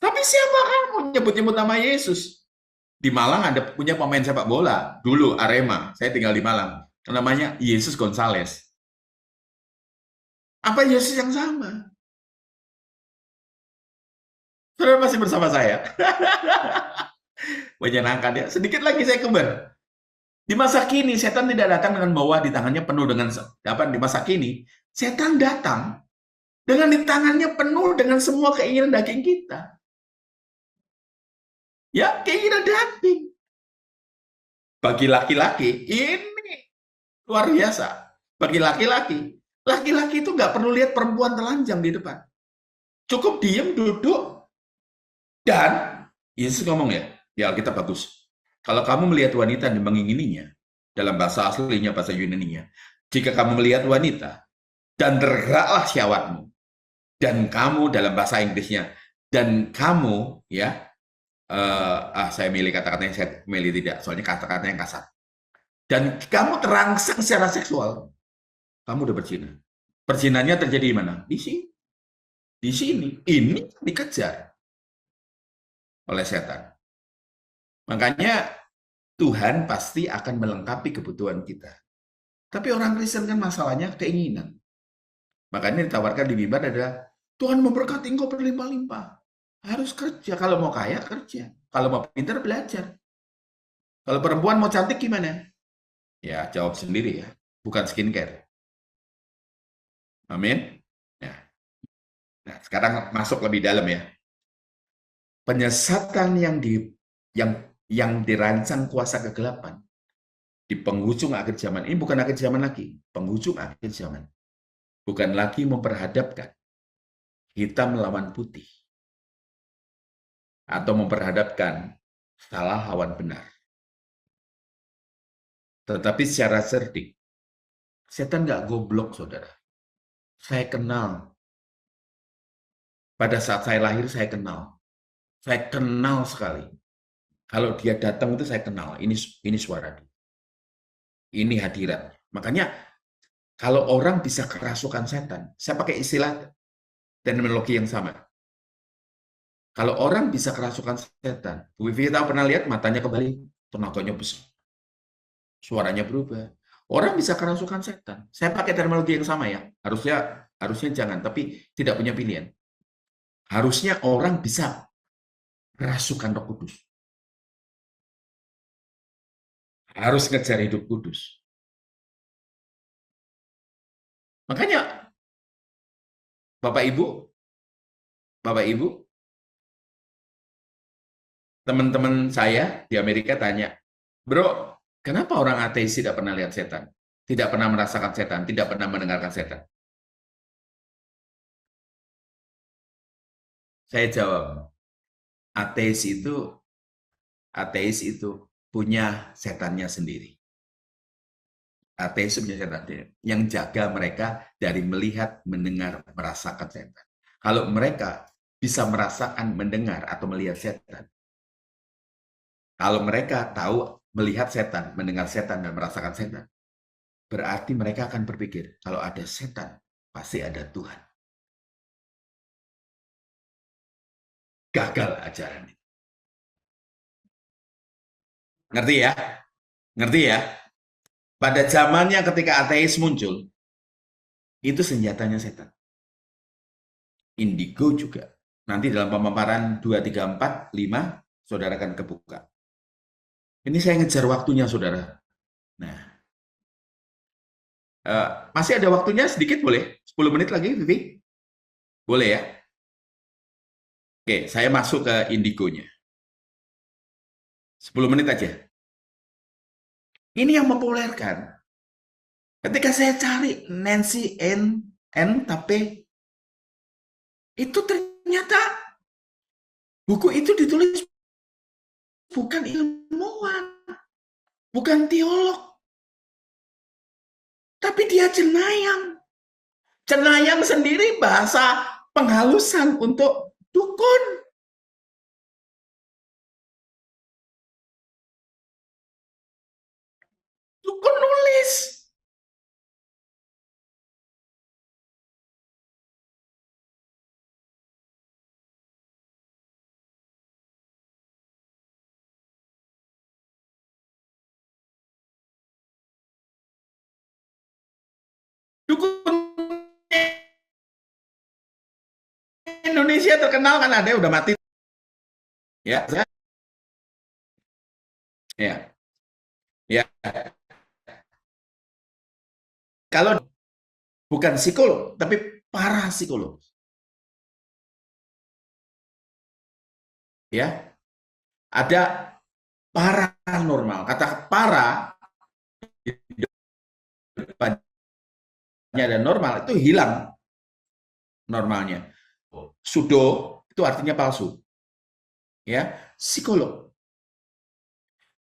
Tapi siapa kamu nyebut-nyebut nama Yesus? Di Malang ada punya pemain sepak bola. Dulu Arema. Saya tinggal di Malang. Namanya Yesus Gonzales. Apa Yesus yang sama? Saudara masih bersama saya? Menyenangkan ya. Sedikit lagi saya kembar. Di masa kini setan tidak datang dengan bawa di tangannya penuh dengan apa? Di masa kini setan datang dengan di tangannya penuh dengan semua keinginan daging kita. Ya, keinginan daging. Bagi laki-laki ini luar biasa. Bagi laki-laki itu nggak perlu lihat perempuan telanjang di depan. Cukup diem, duduk, dan Yesus ngomong ya Alkitab bagus. Kalau kamu melihat wanita dan mengingininya, dalam bahasa aslinya, bahasa Yunani-nya, jika kamu melihat wanita, dan tergeraklah syahwatmu, dan kamu dalam bahasa Inggrisnya, dan kamu, ya, saya milih kata-katanya, saya milih tidak, soalnya kata-katanya yang kasar. Dan kamu terangsang secara seksual, kamu udah berzina. Perzinanya terjadi di mana? Di sini. Di sini. Ini dikejar oleh setan. Makanya Tuhan pasti akan melengkapi kebutuhan kita. Tapi orang Kristen kan masalahnya keinginan. Makanya ditawarkan di mimbar adalah Tuhan memberkati engkau berlimpah-limpah. Harus kerja. Kalau mau kaya, kerja. Kalau mau pintar, belajar. Kalau perempuan mau cantik gimana? Ya, jawab sendiri ya. Bukan skincare. Amin. Nah, sekarang masuk lebih dalam ya. Penyesatan yang dirancang kuasa kegelapan di penghujung akhir zaman ini bukan akhir zaman lagi, penghujung akhir zaman. Bukan lagi memperhadapkan hitam melawan putih atau memperhadapkan salah lawan benar. Tetapi secara cerdik, setan nggak goblok, saudara. Saya kenal. Pada saat saya lahir, saya kenal. Saya kenal sekali. Kalau dia datang itu saya kenal. Ini suara dia. Ini hadirat. Makanya kalau orang bisa kerasukan setan, saya pakai istilah terminologi yang sama. Kalau orang bisa kerasukan setan, Bu Vivi tahu pernah lihat matanya kembali, tenaganya besar, suaranya berubah. Orang bisa kerasukan setan. Saya pakai terminologi yang sama ya. Harusnya jangan, tapi tidak punya pilihan. Harusnya orang bisa kerasukan Roh Kudus. Harus ngejar hidup kudus. Makanya Bapak Ibu, teman-teman saya di Amerika tanya, bro, kenapa orang ateis tidak pernah lihat setan? Tidak pernah merasakan setan, tidak pernah mendengarkan setan. Saya jawab, ateis itu punya setannya sendiri. Ateis punya setan yang jaga mereka dari melihat, mendengar, merasakan setan. Kalau mereka bisa merasakan, mendengar, atau melihat setan, kalau mereka tahu melihat setan, mendengar setan, dan merasakan setan, berarti mereka akan berpikir, kalau ada setan, pasti ada Tuhan. Gagal ajaran ini. Ngerti ya? Ngerti ya? Pada zamannya ketika ateis muncul, itu senjatanya setan. Indigo juga. Nanti dalam pemaparan 2, 3, 4, 5, saudara akan kebuka. Ini saya ngejar waktunya, saudara. Nah, masih ada waktunya sedikit, boleh? 10 menit lagi, Vivi? Boleh ya? Oke, saya masuk ke indigonya. 10 menit aja. Ini yang mempopulerkan. Ketika saya cari Nancy N. Tape, itu ternyata buku itu ditulis bukan ilmuwan, bukan teolog, tapi dia cenayang. Cenayang sendiri bahasa penghalusan untuk dukun. Dukun nulis. Dukun Indonesia terkenal kan ada yang udah mati. Ya, ya, ya. Kalau bukan psikolog, tapi parapsikolog. Ya, ada paranormal. Kata para depannya ada normal itu hilang normalnya. Sudo itu artinya palsu. Ya, psikolog.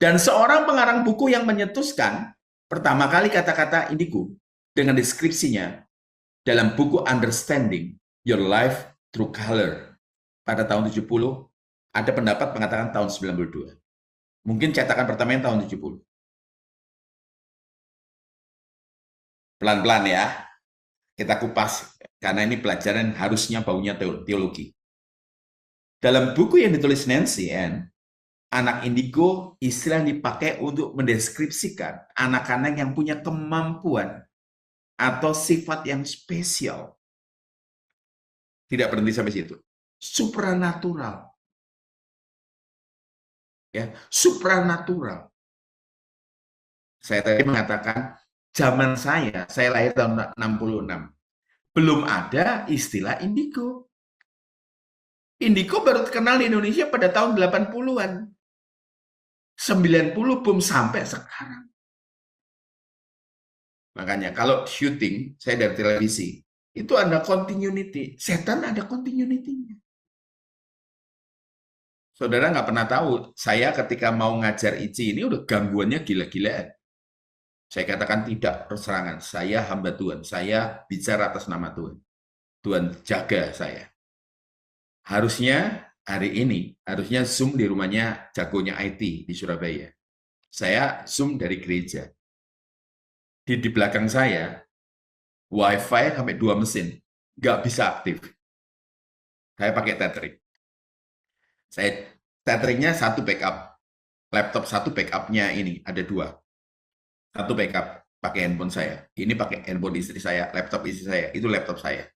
Dan seorang pengarang buku yang menyetuskan pertama kali kata-kata indigo dengan deskripsinya dalam buku Understanding Your Life Through Color pada tahun 70, ada pendapat mengatakan tahun 92. Mungkin cetakan pertamanya tahun 70. Pelan-pelan ya, kita kupas karena ini pelajaran harusnya baunya teologi. Dalam buku yang ditulis Nancy N, Anak indigo istilah yang dipakai untuk mendeskripsikan anak-anak yang punya kemampuan atau sifat yang spesial. Tidak berhenti sampai situ. Supranatural. Ya, supranatural. Saya tadi mengatakan zaman saya lahir tahun 66. Belum ada istilah indigo. Indigo baru terkenal di Indonesia pada tahun 80-an. 90 belum sampai sekarang. Makanya kalau syuting, saya dari televisi, itu ada continuity. Setan ada continuity-nya. Saudara nggak pernah tahu, saya ketika mau ngajar ICI ini udah gangguannya gila-gilaan. Saya katakan tidak perserangan, saya hamba Tuhan, saya bicara atas nama Tuhan. Tuhan jaga saya. Harusnya hari ini, harusnya Zoom di rumahnya jagonya IT di Surabaya. Saya Zoom dari gereja. Di belakang saya, WiFi sampai 2 mesin, nggak bisa aktif. Saya pakai tethering. Tetheringnya satu backup. Laptop satu backupnya ini, ada 2. Satu backup pakai handphone saya. Ini pakai handphone istri saya, laptop istri saya. Itu laptop saya.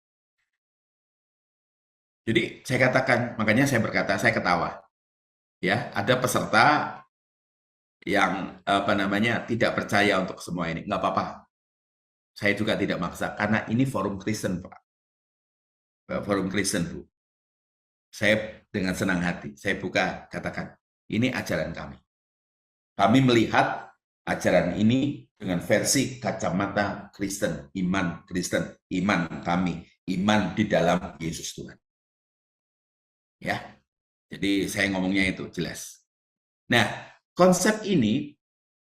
Jadi saya katakan, makanya saya berkata, saya ketawa. Ya, ada peserta yang tidak percaya untuk semua ini. Nggak apa-apa. Saya juga tidak maksa, karena ini forum Kristen, Pak. Forum Kristen, Bu. Saya dengan senang hati, saya buka, katakan, ini ajaran kami. Kami melihat ajaran ini dengan versi kacamata Kristen, iman kami, iman di dalam Yesus Tuhan. Ya, jadi saya ngomongnya itu jelas. Nah, konsep ini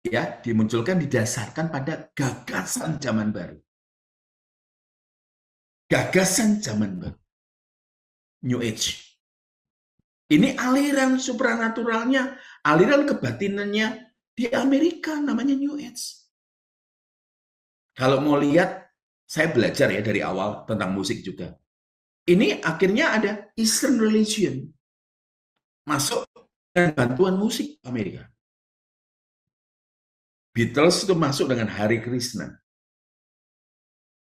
ya dimunculkan didasarkan pada gagasan zaman baru. Gagasan zaman baru. New Age. Ini aliran supranaturalnya, aliran kebatinannya di Amerika namanya New Age. Kalau mau lihat, saya belajar ya dari awal tentang musik juga. Ini akhirnya ada Eastern Religion masuk dengan bantuan musik Amerika. Beatles itu masuk dengan Hare Krishna.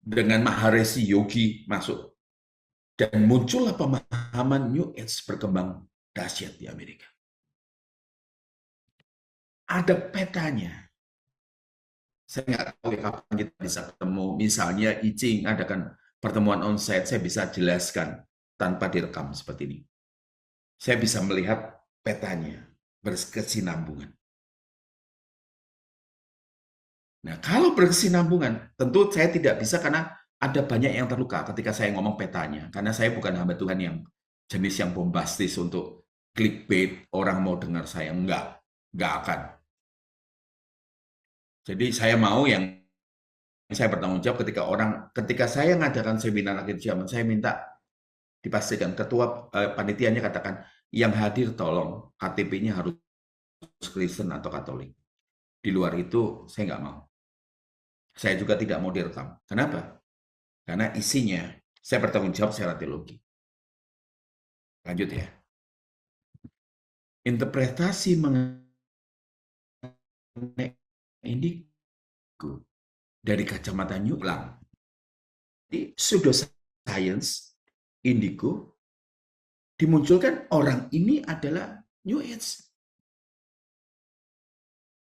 Dengan Maharishi Yogi masuk. Dan muncullah pemahaman New Age berkembang dahsyat di Amerika. Ada petanya. Saya nggak tahu ya kapan kita bisa ketemu. Misalnya Icing adakan pertemuan onsite, saya bisa jelaskan tanpa direkam seperti ini. Saya bisa melihat petanya berkesinambungan. Nah, kalau berkesinambungan, tentu saya tidak bisa karena ada banyak yang terluka ketika saya ngomong petanya. Karena saya bukan hamba Tuhan yang jenis yang bombastis untuk clickbait, orang mau dengar saya. Enggak akan. Jadi saya mau yang saya bertanggung jawab ketika saya ngadakan seminar akhir zaman, saya minta dipastikan ketua panitianya katakan, yang hadir tolong KTP-nya harus Kristen atau Katolik. Di luar itu saya nggak mau. Saya juga tidak mau direkam. Kenapa? Karena isinya saya bertanggung jawab secara teologi. Lanjut ya. Interpretasi mengenai indigo dari kacamata New Lang. Di pseudoscience indigo dimunculkan orang ini adalah New Age.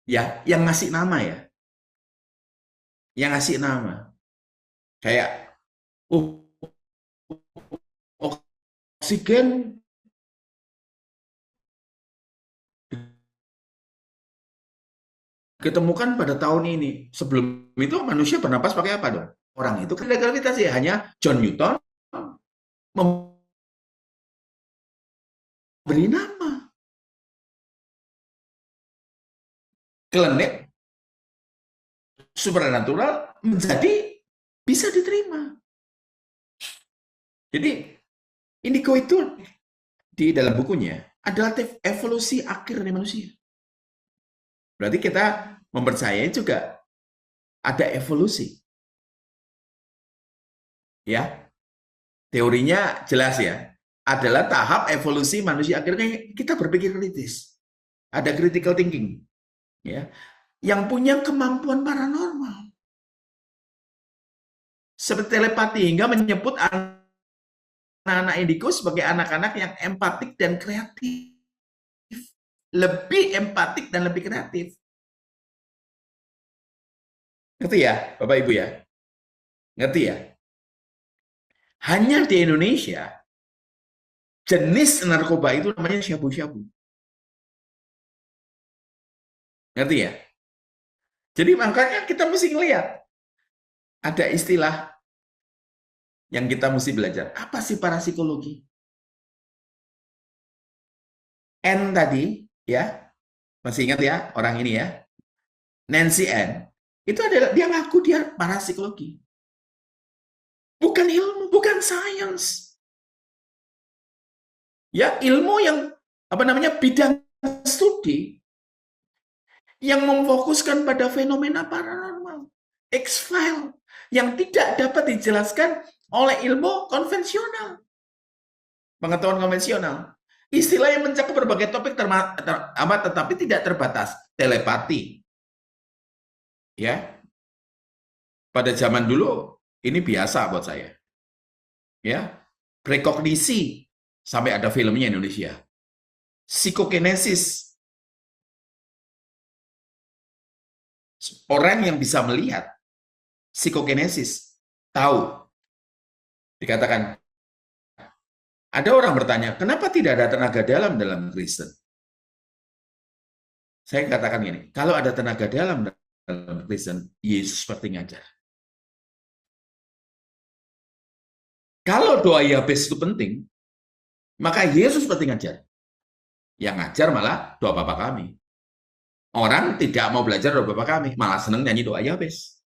Ya, yang ngasih nama ya. Yang ngasih nama. Kayak oksigen ditemukan pada tahun ini. Sebelum itu manusia bernapas pakai apa dong? Orang itu kan ada gravitasi, hanya John Newton memberi nama. Klenik supernatural menjadi bisa diterima. Jadi indigo itu di dalam bukunya adalah evolusi akhir dari manusia. Berarti kita mempercayai juga ada evolusi. Ya. Teorinya jelas ya. Adalah tahap evolusi manusia akhirnya kita berpikir kritis. ada critical thinking, ya, yang punya kemampuan paranormal seperti telepati hingga menyebut anak-anak indigo sebagai anak-anak yang empatik dan kreatif, lebih empatik dan lebih kreatif. Ngerti ya, Bapak Ibu ya? Ngerti ya? Hanya di Indonesia, jenis narkoba itu namanya syabu-syabu. Ngerti ya? Jadi makanya kita mesti ngelihat, ada istilah yang kita mesti belajar. Apa sih parapsikologi? N tadi, ya, masih ingat ya orang ini ya, Nancy N. Itu adalah dia ngaku dia parapsikologi. Bukan ilmu, bukan sains. Ya, ilmu yang apa namanya bidang studi yang memfokuskan pada fenomena paranormal, X-file yang tidak dapat dijelaskan oleh ilmu konvensional, pengetahuan konvensional. Istilah yang mencakup berbagai topik tetapi tidak terbatas. Telepati, ya, pada zaman dulu ini biasa buat saya, ya, prekognisi sampai ada filmnya Indonesia, psikokinesis, orang yang bisa melihat psikokinesis, tahu, dikatakan, ada orang bertanya, kenapa tidak ada tenaga dalam Kristen? Saya katakan gini, kalau ada tenaga dalam Kristen, Yesus seperti ngajar. Kalau doa Yabes itu penting, maka Yesus seperti ngajar. Yang ngajar malah doa Bapa kami. Orang tidak mau belajar doa Bapa kami, malah senang nyanyi doa Yabes.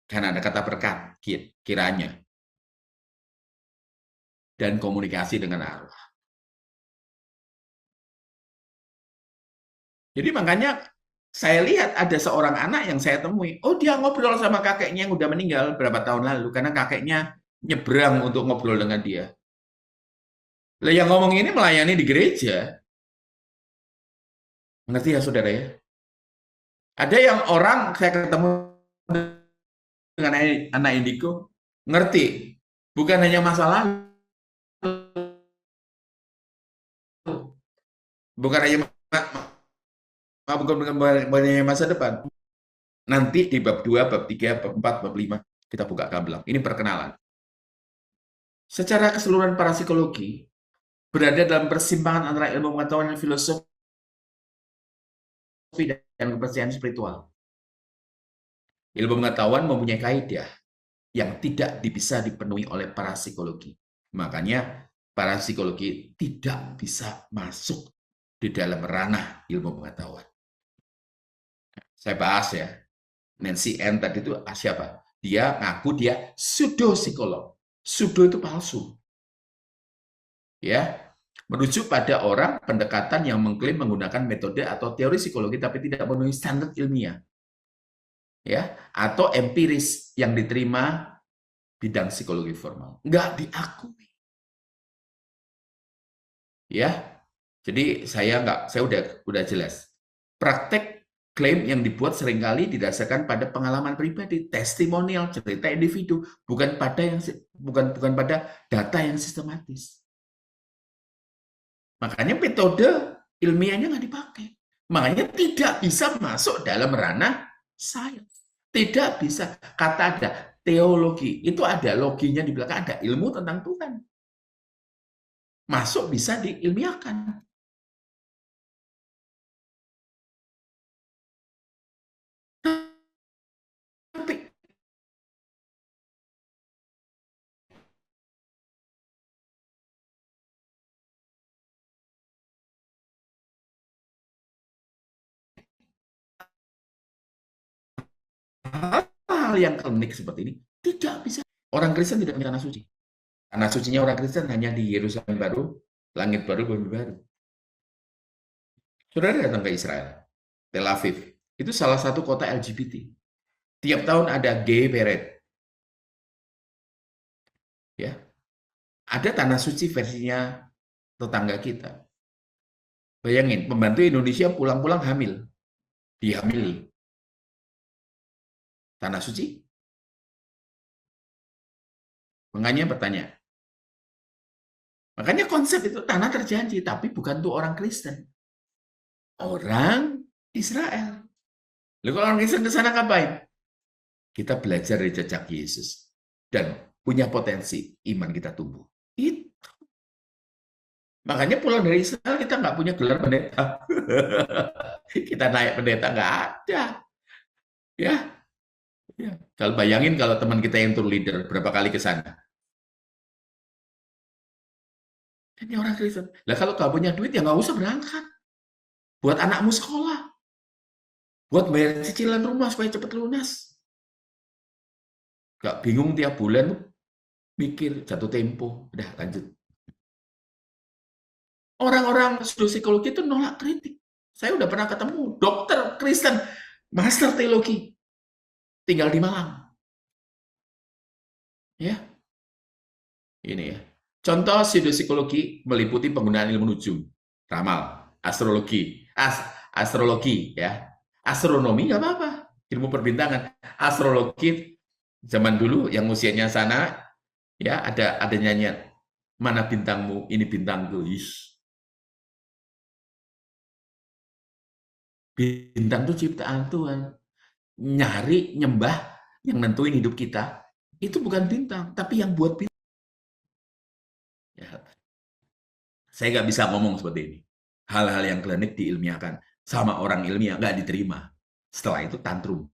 Karena ada kata berkat, kiranya. Dan komunikasi dengan Allah. Jadi makanya saya lihat ada seorang anak yang saya temui. Oh, dia ngobrol sama kakeknya yang udah meninggal berapa tahun lalu. Karena kakeknya nyebrang untuk ngobrol dengan dia. Lah yang ngomong ini melayani di gereja. Ngerti ya saudara ya? Ada yang orang saya ketemu dengan anak indigo, ngerti. Bukan hanya masalah, bukan hanya bukan hanya masa depan. Nanti di bab 2, bab 3, bab 4, bab 5, kita buka gamblang. Ini perkenalan. Secara keseluruhan parapsikologi, berada dalam persimpangan antara ilmu pengetahuan dan filosofi dan kepercayaan spiritual. Ilmu pengetahuan mempunyai kaidah yang tidak bisa dipenuhi oleh parapsikologi. Makanya parapsikologi tidak bisa masuk di dalam ranah ilmu pengetahuan. Saya bahas ya. Nancy N tadi itu siapa? Dia ngaku dia pseudo psikolog. Pseudo itu palsu. Ya, merujuk pada orang pendekatan yang mengklaim menggunakan metode atau teori psikologi tapi tidak memenuhi standar ilmiah. Ya, atau empiris yang diterima bidang psikologi formal. Nggak diakui. Ya. Jadi saya udah jelas. Praktek klaim yang dibuat seringkali didasarkan pada pengalaman pribadi, testimonial, cerita individu, bukan pada data yang sistematis. Makanya metode ilmiahnya nggak dipakai. Makanya tidak bisa masuk dalam ranah sains. Tidak bisa. Kata ada teologi, itu ada loginya di belakang, ada ilmu tentang Tuhan. Masuk bisa diilmiahkan. Tapi hal yang klinik seperti ini tidak bisa. Orang Kristen tidak punya tanah suci. Tanah sucinya orang Kristen hanya di Yerusalem baru, langit baru, bumi baru. Saudara datang ke Israel, Tel Aviv, itu salah satu kota LGBT. Tiap tahun ada gay parade. Ya, ada tanah suci versinya tetangga kita. Bayangin, pembantu Indonesia pulang-pulang hamil, dihamili. Tanah suci? Makanya bertanya. Makanya konsep itu tanah terjanji, tapi bukan untuk orang Kristen. Orang Israel. Lalu kalau orang Kristen ke sana ngapain? Kita belajar dari jejak Yesus. Dan punya potensi iman kita tumbuh. Itu. Makanya pulang dari Israel kita nggak punya gelar pendeta. Kita naik pendeta nggak ada. Ya, ya. Kalau bayangin kalau teman kita yang tour leader berapa kali ke sana. Ini orang Kristen. Lah kalau nggak punya duit ya nggak usah berangkat. Buat anakmu sekolah. Buat bayar cicilan rumah supaya cepat lunas. Nggak bingung tiap bulan mikir jatuh tempo. Udah lanjut. Orang-orang psikologi itu nolak kritik. Saya udah pernah ketemu dokter Kristen, master teologi, tinggal di Malang. Ya, ini ya. Contoh psikologi meliputi penggunaan ilmu nujum, ramal, astrologi, astrologi ya, astronomi nggak apa-apa, ilmu perbintangan, astrologi zaman dulu yang usianya sana ya ada nyanyian mana bintangmu ini bintangku, bintang itu ciptaan Tuhan, nyari nyembah yang nentuin hidup kita itu bukan bintang tapi yang buat bintang. Ya, saya nggak bisa ngomong seperti ini. Hal-hal yang klinik diilmiahkan sama orang ilmiah nggak diterima. Setelah itu tantrum.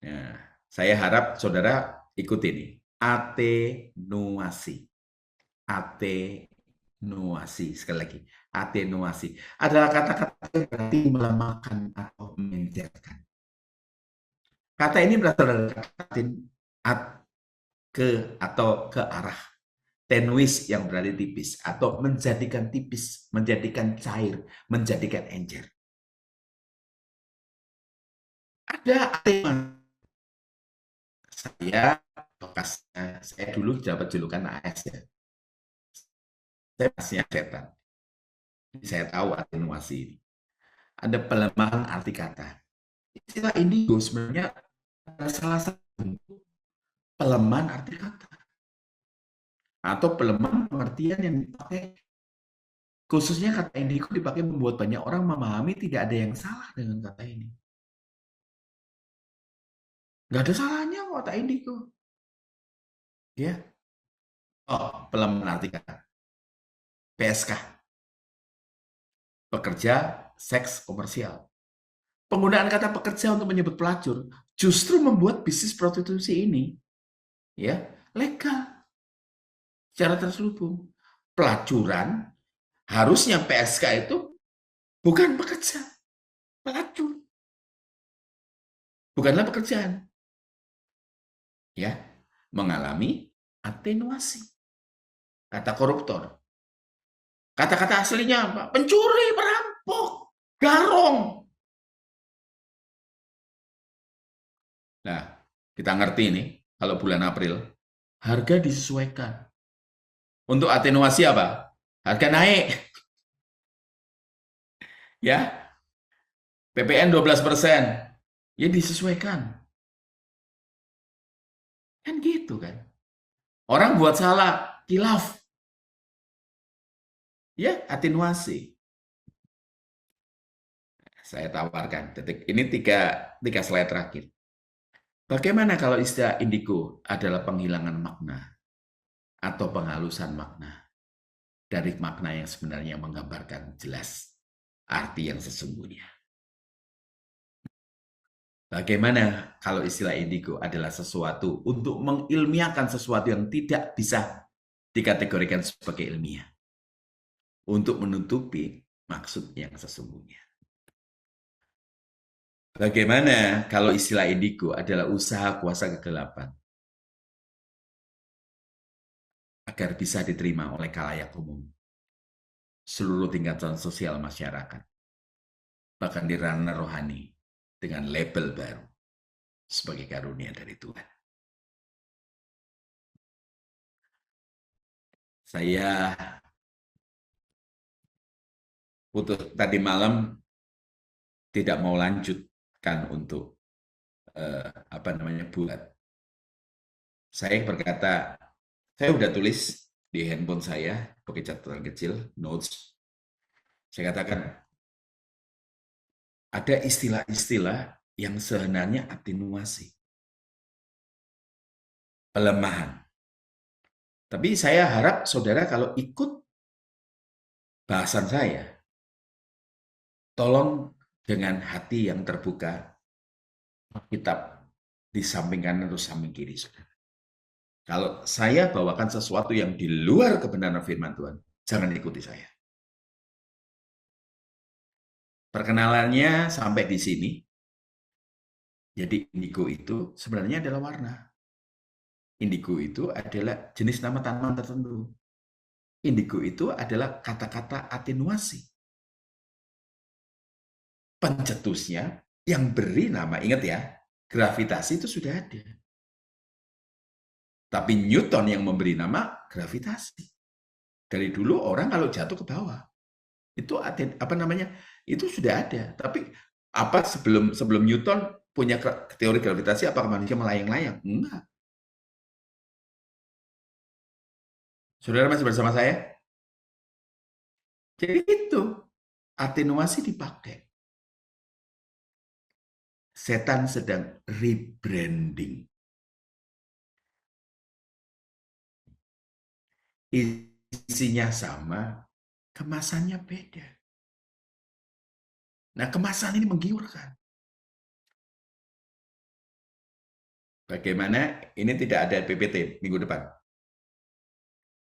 Nah, saya harap saudara ikut ini. Atenuasi. Atenuasi. Sekali lagi. Atenuasi. Adalah kata-kata yang berarti melemahkan atau menjatuhkan. Kata ini berasal dari kata Latin at, ke atau ke arah. Tenuis yang berarti tipis atau menjadikan tipis, menjadikan cair, menjadikan encer. Ada tema saya bekasnya, saya dulu dapat julukan AS ya. Saya masih setan. Saya tahu atenuasi ini. Ada pelemahan arti kata. Istilah indigo sebenarnya salah satu bentuk pelemahan arti kata atau pelemahan pengertian yang dipakai. Khususnya kata indigo dipakai membuat banyak orang memahami tidak ada yang salah dengan kata ini. Nggak ada salahnya kok kata indigo. Ya. Oh, pelemahan arti kata. PSK. Pekerja seks komersial. Penggunaan kata pekerja untuk menyebut pelacur justru membuat bisnis prostitusi ini ya legal secara terselubung. Pelacuran harusnya PSK itu bukan pekerja, pelacur. Bukanlah pekerjaan. Ya, mengalami atenuasi. Kata koruptor. Kata-kata aslinya apa? Pencuri, perampok, garong. Nah, kita ngerti ini kalau bulan April harga disesuaikan. Untuk atenuasi apa? Harga naik. Ya, PPN 12%. Ya disesuaikan. Kan gitu kan. Orang buat salah, kilaf. Ya, atenuasi. Saya tawarkan. Ini tiga slide terakhir. Bagaimana kalau istilah indigo adalah penghilangan makna atau penghalusan makna dari makna yang sebenarnya menggambarkan jelas arti yang sesungguhnya? Bagaimana kalau istilah indigo adalah sesuatu untuk mengilmiahkan sesuatu yang tidak bisa dikategorikan sebagai ilmiah untuk menutupi maksud yang sesungguhnya? Bagaimana kalau istilah indigo adalah usaha kuasa kegelapan agar bisa diterima oleh khalayak umum, seluruh tingkatan sosial masyarakat, bahkan di ranah rohani dengan label baru sebagai karunia dari Tuhan? Saya putus tadi malam tidak mau lanjutkan untuk apa namanya buat. Saya berkata, saya udah tulis di handphone saya pakai catatan kecil, notes. Saya katakan ada istilah-istilah yang sebenarnya atenuasi, pelemahan. Tapi saya harap saudara kalau ikut bahasan saya, tolong dengan hati yang terbuka, kitab di samping kanan atau samping kiri, saudara. Kalau saya bawakan sesuatu yang di luar kebenaran firman Tuhan, jangan ikuti saya. Perkenalannya sampai di sini. Jadi indigo itu sebenarnya adalah warna. Indigo itu adalah jenis nama tanaman tertentu. Indigo itu adalah kata-kata atenuasi. Pencetusnya yang beri nama, ingat ya, gravitasi itu sudah ada. Tapi Newton yang memberi nama gravitasi. Dari dulu orang kalau jatuh ke bawah, itu apa namanya? Itu sudah ada. Tapi apa sebelum Newton punya teori gravitasi, apakah manusia melayang-layang? Enggak. Saudara masih bersama saya? Jadi itu atenuasi dipakai. Setan sedang rebranding. Isinya sama, kemasannya beda. Nah, kemasan ini menggiurkan. Bagaimana ini tidak ada PPT minggu depan?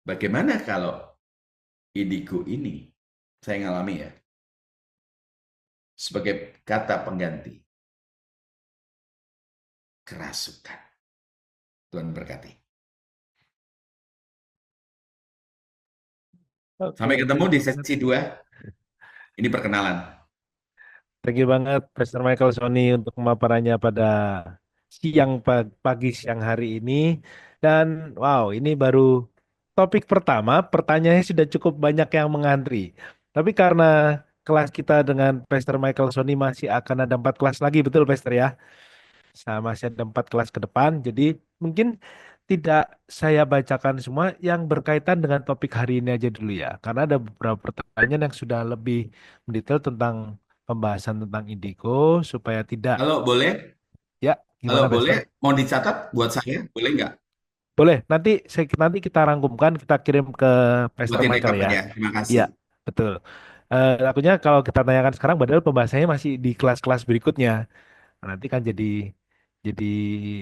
Bagaimana kalau indigo ini, saya ngalami ya, sebagai kata pengganti, kerasukan. Tuhan berkati. Sampai ketemu di sesi 2. Ini perkenalan. Thank you banget Pastor Michael Sony untuk pemaparannya pada pagi siang hari ini. Dan wow, ini baru topik pertama, pertanyaannya sudah cukup banyak yang mengantri. Tapi karena kelas kita dengan Pastor Michael Sony masih akan ada 4 kelas lagi, betul Pastor ya? Masih ada 4 kelas ke depan, jadi mungkin tidak saya bacakan semua yang berkaitan dengan topik hari ini aja dulu ya. Karena ada beberapa pertanyaan yang sudah lebih mendetail tentang pembahasan tentang indigo supaya tidak Kalau boleh, ya kalau gimana boleh, Pastor? mau dicatat buat saya, boleh nggak? Boleh, nanti kita rangkumkan, kita kirim ke Pastor Buatin Michael ya. rekapannya. Terima Iya, kasih. betul. Akunya kalau kita tanyakan sekarang, padahal pembahasannya masih di kelas-kelas berikutnya. Nanti kan jadi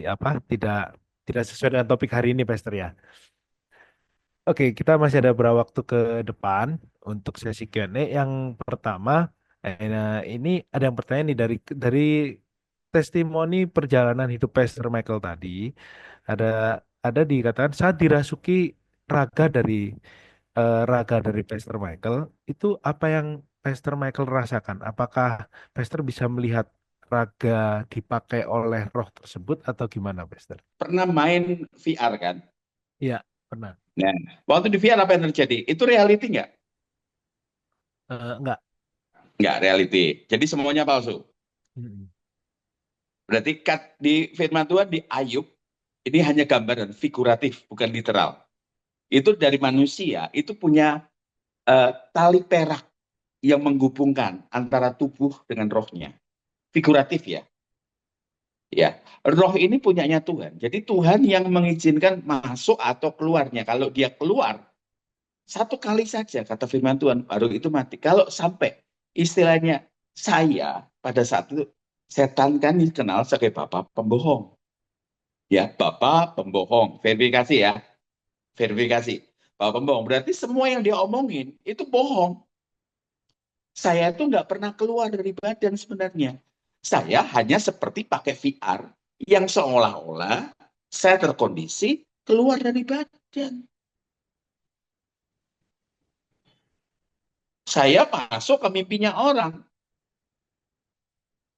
apa? Tidak sesuai dengan topik hari ini, Pastor ya. Oke, kita masih ada beberapa waktu ke depan untuk sesi Q&A. Yang pertama, nah, ini ada yang pertanyaan nih dari testimoni perjalanan hidup Pastor Michael tadi. Ada ada dikatakan saat dirasuki raga dari raga dari Pastor Michael, itu apa yang Pastor Michael rasakan? Apakah Pastor bisa melihat raga dipakai oleh roh tersebut atau gimana, Pastor? Pernah main VR kan? Iya, pernah. Nah, waktu di VR apa yang terjadi? Itu reality nggak? Enggak. Nggak reality. Jadi semuanya palsu. Mm-mm. Berarti di firman Tuhan di Ayub, ini hanya gambaran figuratif, bukan literal. Itu dari manusia, itu punya tali perak yang menghubungkan antara tubuh dengan rohnya. Figuratif ya. Ya, roh ini punyanya Tuhan. Jadi Tuhan yang mengizinkan masuk atau keluarnya. Kalau dia keluar, satu kali saja kata firman Tuhan, baru itu mati. Kalau sampai istilahnya saya pada saat itu, setan kan dikenal sebagai bapak pembohong. Ya, bapak pembohong. Verifikasi ya, verifikasi. Bapak pembohong. Berarti semua yang dia omongin itu bohong. Saya itu nggak pernah keluar dari badan sebenarnya. Saya hanya seperti pakai VR yang seolah-olah saya terkondisi keluar dari badan. Saya masuk ke mimpinya orang.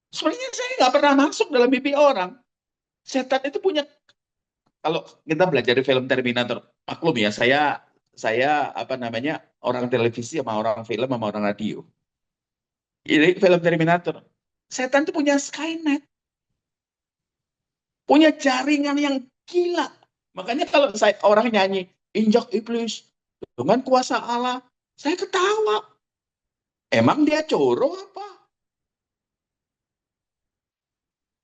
Sebenarnya saya nggak pernah masuk dalam mimpi orang. Setan itu punya, kalau kita belajar di film Terminator, maklum ya, saya apa namanya, orang televisi sama orang film sama orang radio. Ini film Terminator. Setan itu punya Skynet, punya jaringan yang gila. Makanya kalau saya orang nyanyi injak iblis dengan kuasa Allah, saya ketawa. Emang dia coro apa?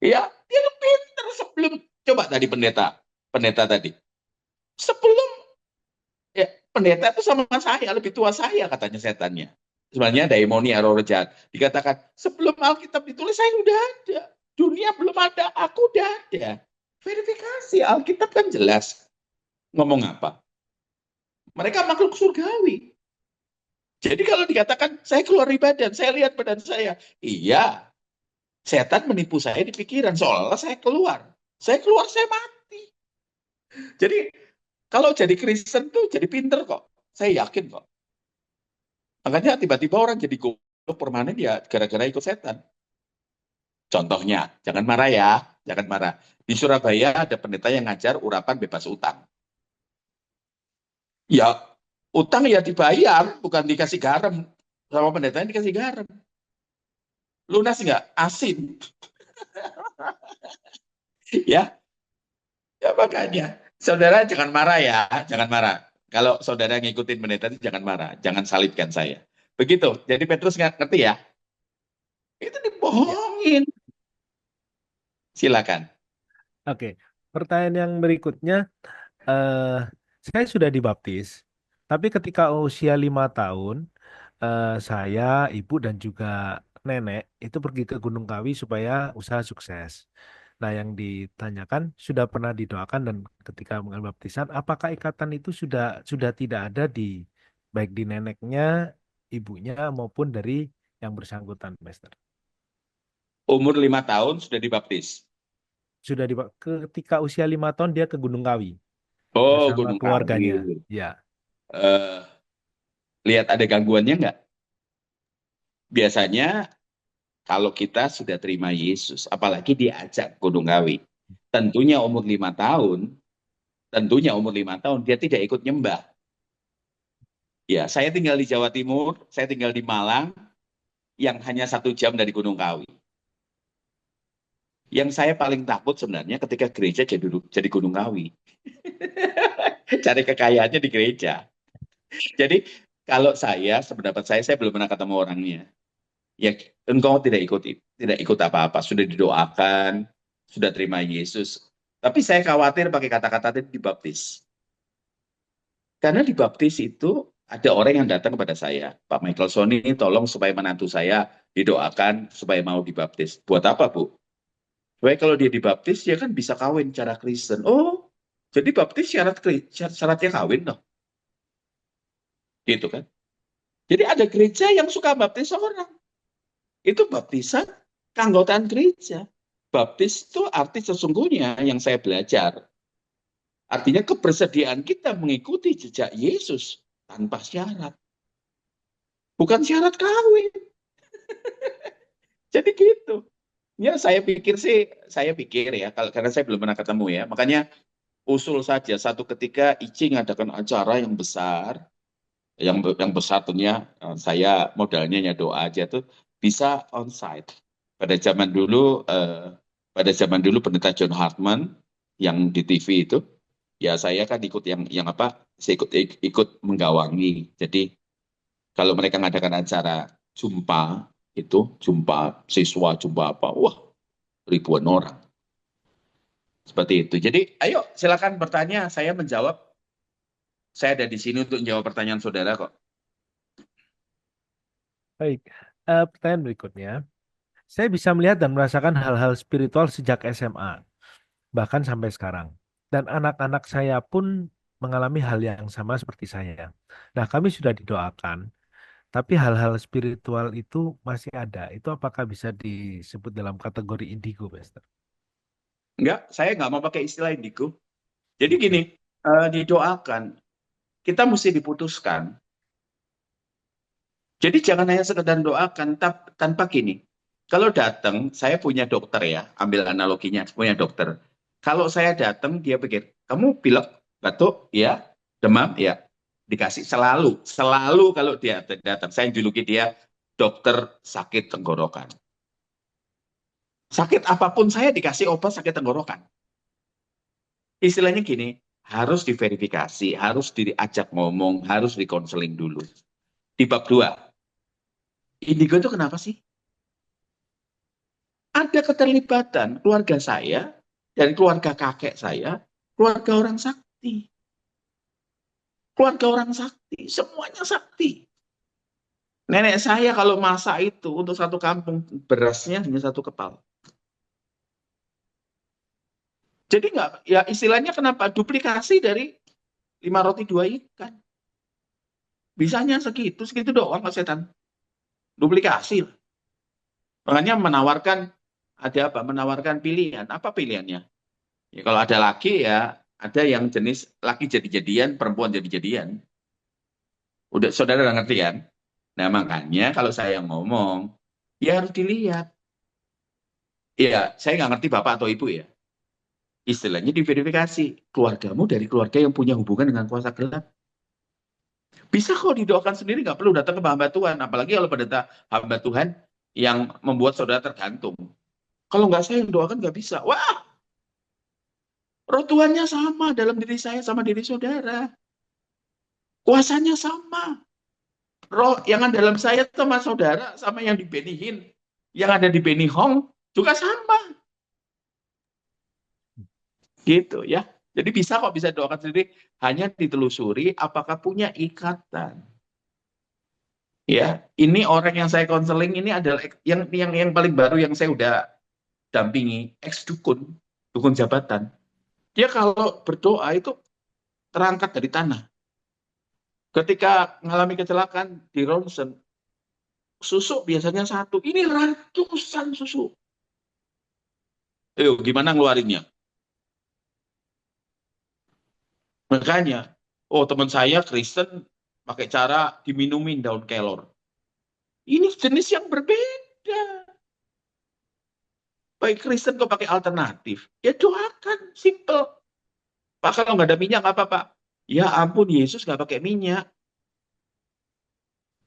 Ya, dia pinter sebelum coba tadi pendeta, pendeta tadi. Sebelum ya pendeta itu sama saya, lebih tua saya katanya setannya. Sebenarnya daimonia roh jahat. Dikatakan sebelum Alkitab ditulis saya udah ada. Dunia belum ada, aku udah ada. Verifikasi Alkitab kan jelas ngomong apa. Mereka makhluk surgawi. Jadi kalau dikatakan saya keluar dari badan, saya lihat badan saya. Iya, setan menipu saya di pikiran seolah-olah saya keluar. Saya keluar, saya mati. Jadi kalau jadi Kristen tuh jadi pinter kok. Saya yakin kok. Makanya tiba-tiba orang jadi goblok permanen ya gara-gara ikut setan. Contohnya, jangan marah ya, jangan marah. Di Surabaya ada pendeta yang ngajar urapan bebas utang. Ya, utang ya dibayar, bukan dikasih garam. Sama pendeta yang dikasih garam. Lunas nggak? Asin. Ya, ya makanya. Saudara jangan marah ya, jangan marah. Kalau saudara ngikutin pendeta itu jangan marah, jangan salibkan saya. Begitu. Jadi Petrus nggak ngerti ya? Itu Ya. dibohongin. Silakan. Oke, pertanyaan yang berikutnya, eh, saya sudah dibaptis, tapi ketika usia 5 tahun, saya, ibu dan juga nenek itu pergi ke Gunung Kawi supaya usaha sukses. Nah, yang ditanyakan sudah pernah didoakan dan ketika mengambil baptisan, apakah ikatan itu sudah tidak ada di baik di neneknya, ibunya maupun dari yang bersangkutan, Master? Umur 5 tahun sudah dibaptis. Sudah ketika usia 5 tahun dia ke Gunung Kawi Oh, bersama Gunung keluarganya. Kawi. Ya, Eh, lihat ada gangguannya nggak? Biasanya kalau kita sudah terima Yesus, apalagi diajak Gunung Kawi, tentunya umur 5 tahun, tentunya umur 5 tahun dia tidak ikut nyembah. Ya, saya tinggal di Jawa Timur, saya tinggal di Malang, yang hanya 1 jam dari Gunung Kawi. Yang saya paling takut sebenarnya ketika gereja jadi Gunung Kawi. Cari kekayaannya di gereja. Jadi kalau saya, sependapat saya belum pernah ketemu orangnya. Ya, engkau tidak ikut apa-apa, sudah didoakan, sudah terima Yesus. Tapi saya khawatir pakai kata-kata tadi dibaptis. Karena dibaptis itu ada orang yang datang kepada saya, Pak Michael Sony, tolong supaya menantu saya didoakan supaya mau dibaptis. Buat apa, Bu? Supaya kalau dia dibaptis, dia kan bisa kawin cara Kristen. Oh, jadi baptis syaratnya kawin dong. Gitu kan. Jadi ada gereja yang suka baptis orang. Itu baptisan keanggotaan gereja. Baptis itu arti sesungguhnya yang saya belajar. Artinya kebersediaan kita mengikuti jejak Yesus tanpa syarat. Bukan syarat kawin. Jadi gitu. Ya saya pikir ya, karena saya belum pernah ketemu ya. Makanya usul saja satu ketika Ici ngadakan acara yang besar, yang besar tentunya saya modalnya ya doa aja tuh bisa onsite. Pada zaman dulu Pendeta John Hartman yang di TV itu, ya saya kan ikut yang apa? Saya ikut menggawangi. Jadi kalau mereka ngadakan acara jumpa itu, jumpa siswa, jumpa apa, wah ribuan orang. Seperti itu. Jadi ayo silakan bertanya, saya menjawab. Saya ada di sini untuk menjawab pertanyaan saudara kok. baik. Pertanyaan berikutnya, saya bisa melihat dan merasakan hal-hal spiritual sejak SMA, bahkan sampai sekarang. Dan anak-anak saya pun mengalami hal yang sama seperti saya. Nah, kami sudah didoakan, tapi hal-hal spiritual itu masih ada. Itu apakah bisa disebut dalam kategori indigo, Pastor? Enggak, saya nggak mau pakai istilah indigo. Jadi gini, Oke. didoakan. Kita mesti diputuskan. Jadi jangan hanya sekedar doakan tanpa gini. Kalau datang, saya punya dokter ya, ambil analoginya, punya dokter. Kalau saya datang, dia pikir, kamu pilek, batuk, ya, demam, ya, dikasih selalu, selalu kalau dia datang. Saya juluki dia dokter sakit tenggorokan. Sakit apapun saya dikasih obat sakit tenggorokan. Istilahnya gini, harus diverifikasi, harus diajak ngomong, harus dikonseling dulu. Di bab 2, indigo itu kenapa sih? Ada keterlibatan keluarga saya, dan keluarga kakek saya, keluarga orang sakti. Keluarga orang sakti, semuanya sakti. Nenek saya kalau masak itu untuk satu kampung, berasnya hanya satu kepal. Jadi nggak, ya istilahnya kenapa? Duplikasi dari 5 roti 2 ikan. Bisanya segitu, segitu doang Mas Setan. Duplikasi. Makanya menawarkan, ada apa? Menawarkan pilihan. Apa pilihannya? Ya, kalau ada laki ya, ada yang jenis laki jadi-jadian, perempuan jadi-jadian. Udah, saudara udah ngerti kan? Nah, makanya kalau saya ngomong, ya harus dilihat. Ya, saya nggak ngerti bapak atau ibu ya. Istilahnya diverifikasi. Keluargamu dari keluarga yang punya hubungan dengan kuasa gelap. Bisa kok didoakan sendiri, nggak perlu datang ke hamba Tuhan. Apalagi kalau pendeta hamba Tuhan yang membuat saudara tergantung. Kalau nggak saya yang doakan nggak bisa. Wah, roh Tuhannya sama dalam diri saya sama diri saudara. Kuasanya sama. Roh yang ada dalam saya sama saudara, sama yang di Benihin, yang ada di Benihong, juga sama. Gitu ya. Jadi bisa kok, bisa doakan sendiri. Hanya ditelusuri apakah punya ikatan. Ya, ini orang yang saya konseling ini adalah yang paling baru yang saya udah dampingi, ex dukun, dukun jabatan. Dia kalau berdoa itu terangkat dari tanah. Ketika mengalami kecelakaan di ronsen, susuk biasanya satu, ini ratusan susuk. Gimana ngeluarinnya? Makanya, oh teman saya Kristen pakai cara diminumin daun kelor. Ini jenis yang berbeda. Baik Kristen kok pakai alternatif. Ya doakan, simple. Pak kalau nggak ada minyak apa Pak? Ya ampun, Yesus nggak pakai minyak.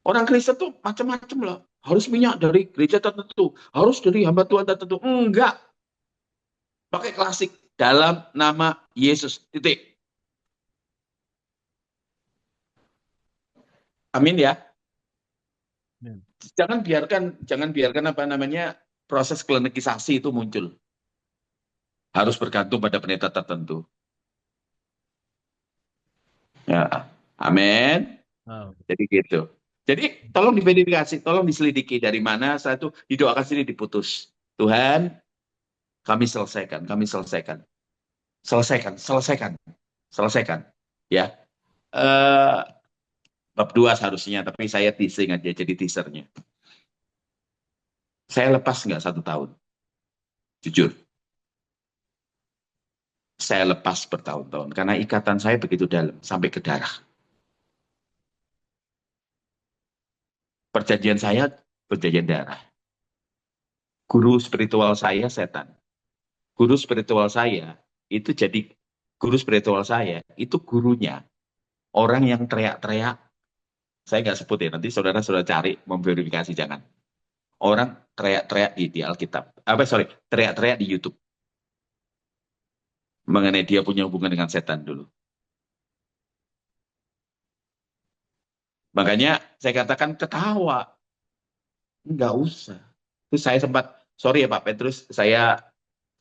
Orang Kristen tuh macam-macam loh. Harus minyak dari gereja tertentu. Harus dari hamba Tuhan tertentu. Enggak. Pakai klasik. Dalam nama Yesus. Titik. Amin ya. Ya. Jangan biarkan apa namanya proses klinikisasi itu muncul. Harus bergantung pada pendeta tertentu. Ya. Amin. Oh. Jadi gitu. Jadi tolong diverifikasi, tolong diselidiki dari mana saya itu didoakan sini diputus. Tuhan, kami selesaikan, kami selesaikan. Selesaikan, selesaikan, selesaikan. Ya. Eh, bab 2 seharusnya, tapi saya teasing aja jadi teasernya. Saya lepas nggak 1 tahun? Jujur. Saya lepas bertahun-tahun karena ikatan saya begitu dalam sampai ke darah. Perjanjian saya perjanjian darah. Guru spiritual saya setan. Guru spiritual saya itu jadi guru spiritual saya itu gurunya orang yang teriak-teriak. Saya nggak sebut ya, nanti saudara-saudara cari memverifikasi, jangan. Orang teriak-teriak di Alkitab. Apa sorry, teriak-teriak di YouTube mengenai dia punya hubungan dengan setan dulu. Makanya saya katakan ketawa, nggak usah. Terus saya sempat, sorry ya Pak Petrus, saya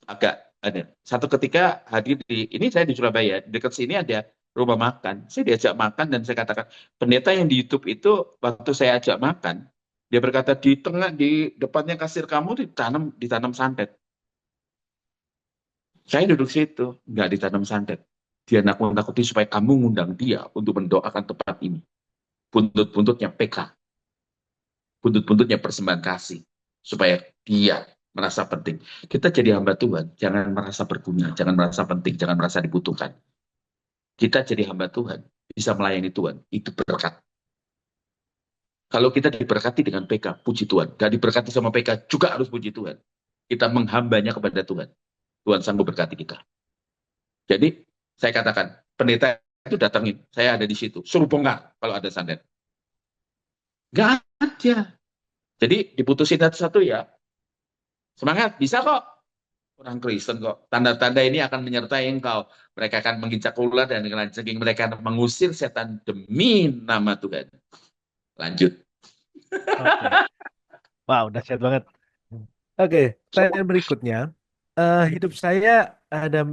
agak ada. Satu ketika hadir ini saya di Surabaya, dekat sini ada rumah makan. Saya diajak makan dan saya katakan, pendeta yang di YouTube itu waktu saya ajak makan, dia berkata di tengah di depannya kasir kamu ditanam santet. Saya duduk situ, nggak ditanam santet. Dia nakut-nakuti supaya kamu ngundang dia untuk mendoakan tempat ini. Buntut-buntutnya PK, buntut-buntutnya persembahan kasih, supaya dia merasa penting. Kita jadi hamba Tuhan, jangan merasa berguna, jangan merasa penting, jangan merasa dibutuhkan. Kita jadi hamba Tuhan, bisa melayani Tuhan, itu berkat. Kalau kita diberkati dengan PK, puji Tuhan. Gak diberkati sama PK, juga harus puji Tuhan. Kita menghambanya kepada Tuhan. Tuhan sanggup berkati kita. Jadi, saya katakan, pendeta itu datangin, saya ada di situ, suruh bongkar kalau ada santet. Gak ada. Jadi diputusin satu-satu ya. Semangat, bisa kok. Orang Kristen kok. Tanda-tanda ini akan menyertai engkau. Mereka akan menginjak ular dan dengan jengking mereka akan mengusir setan demi nama Tuhan. Lanjut. Oke. Wow, dahsyat banget. Oke, pertanyaan berikutnya. Hidup saya ada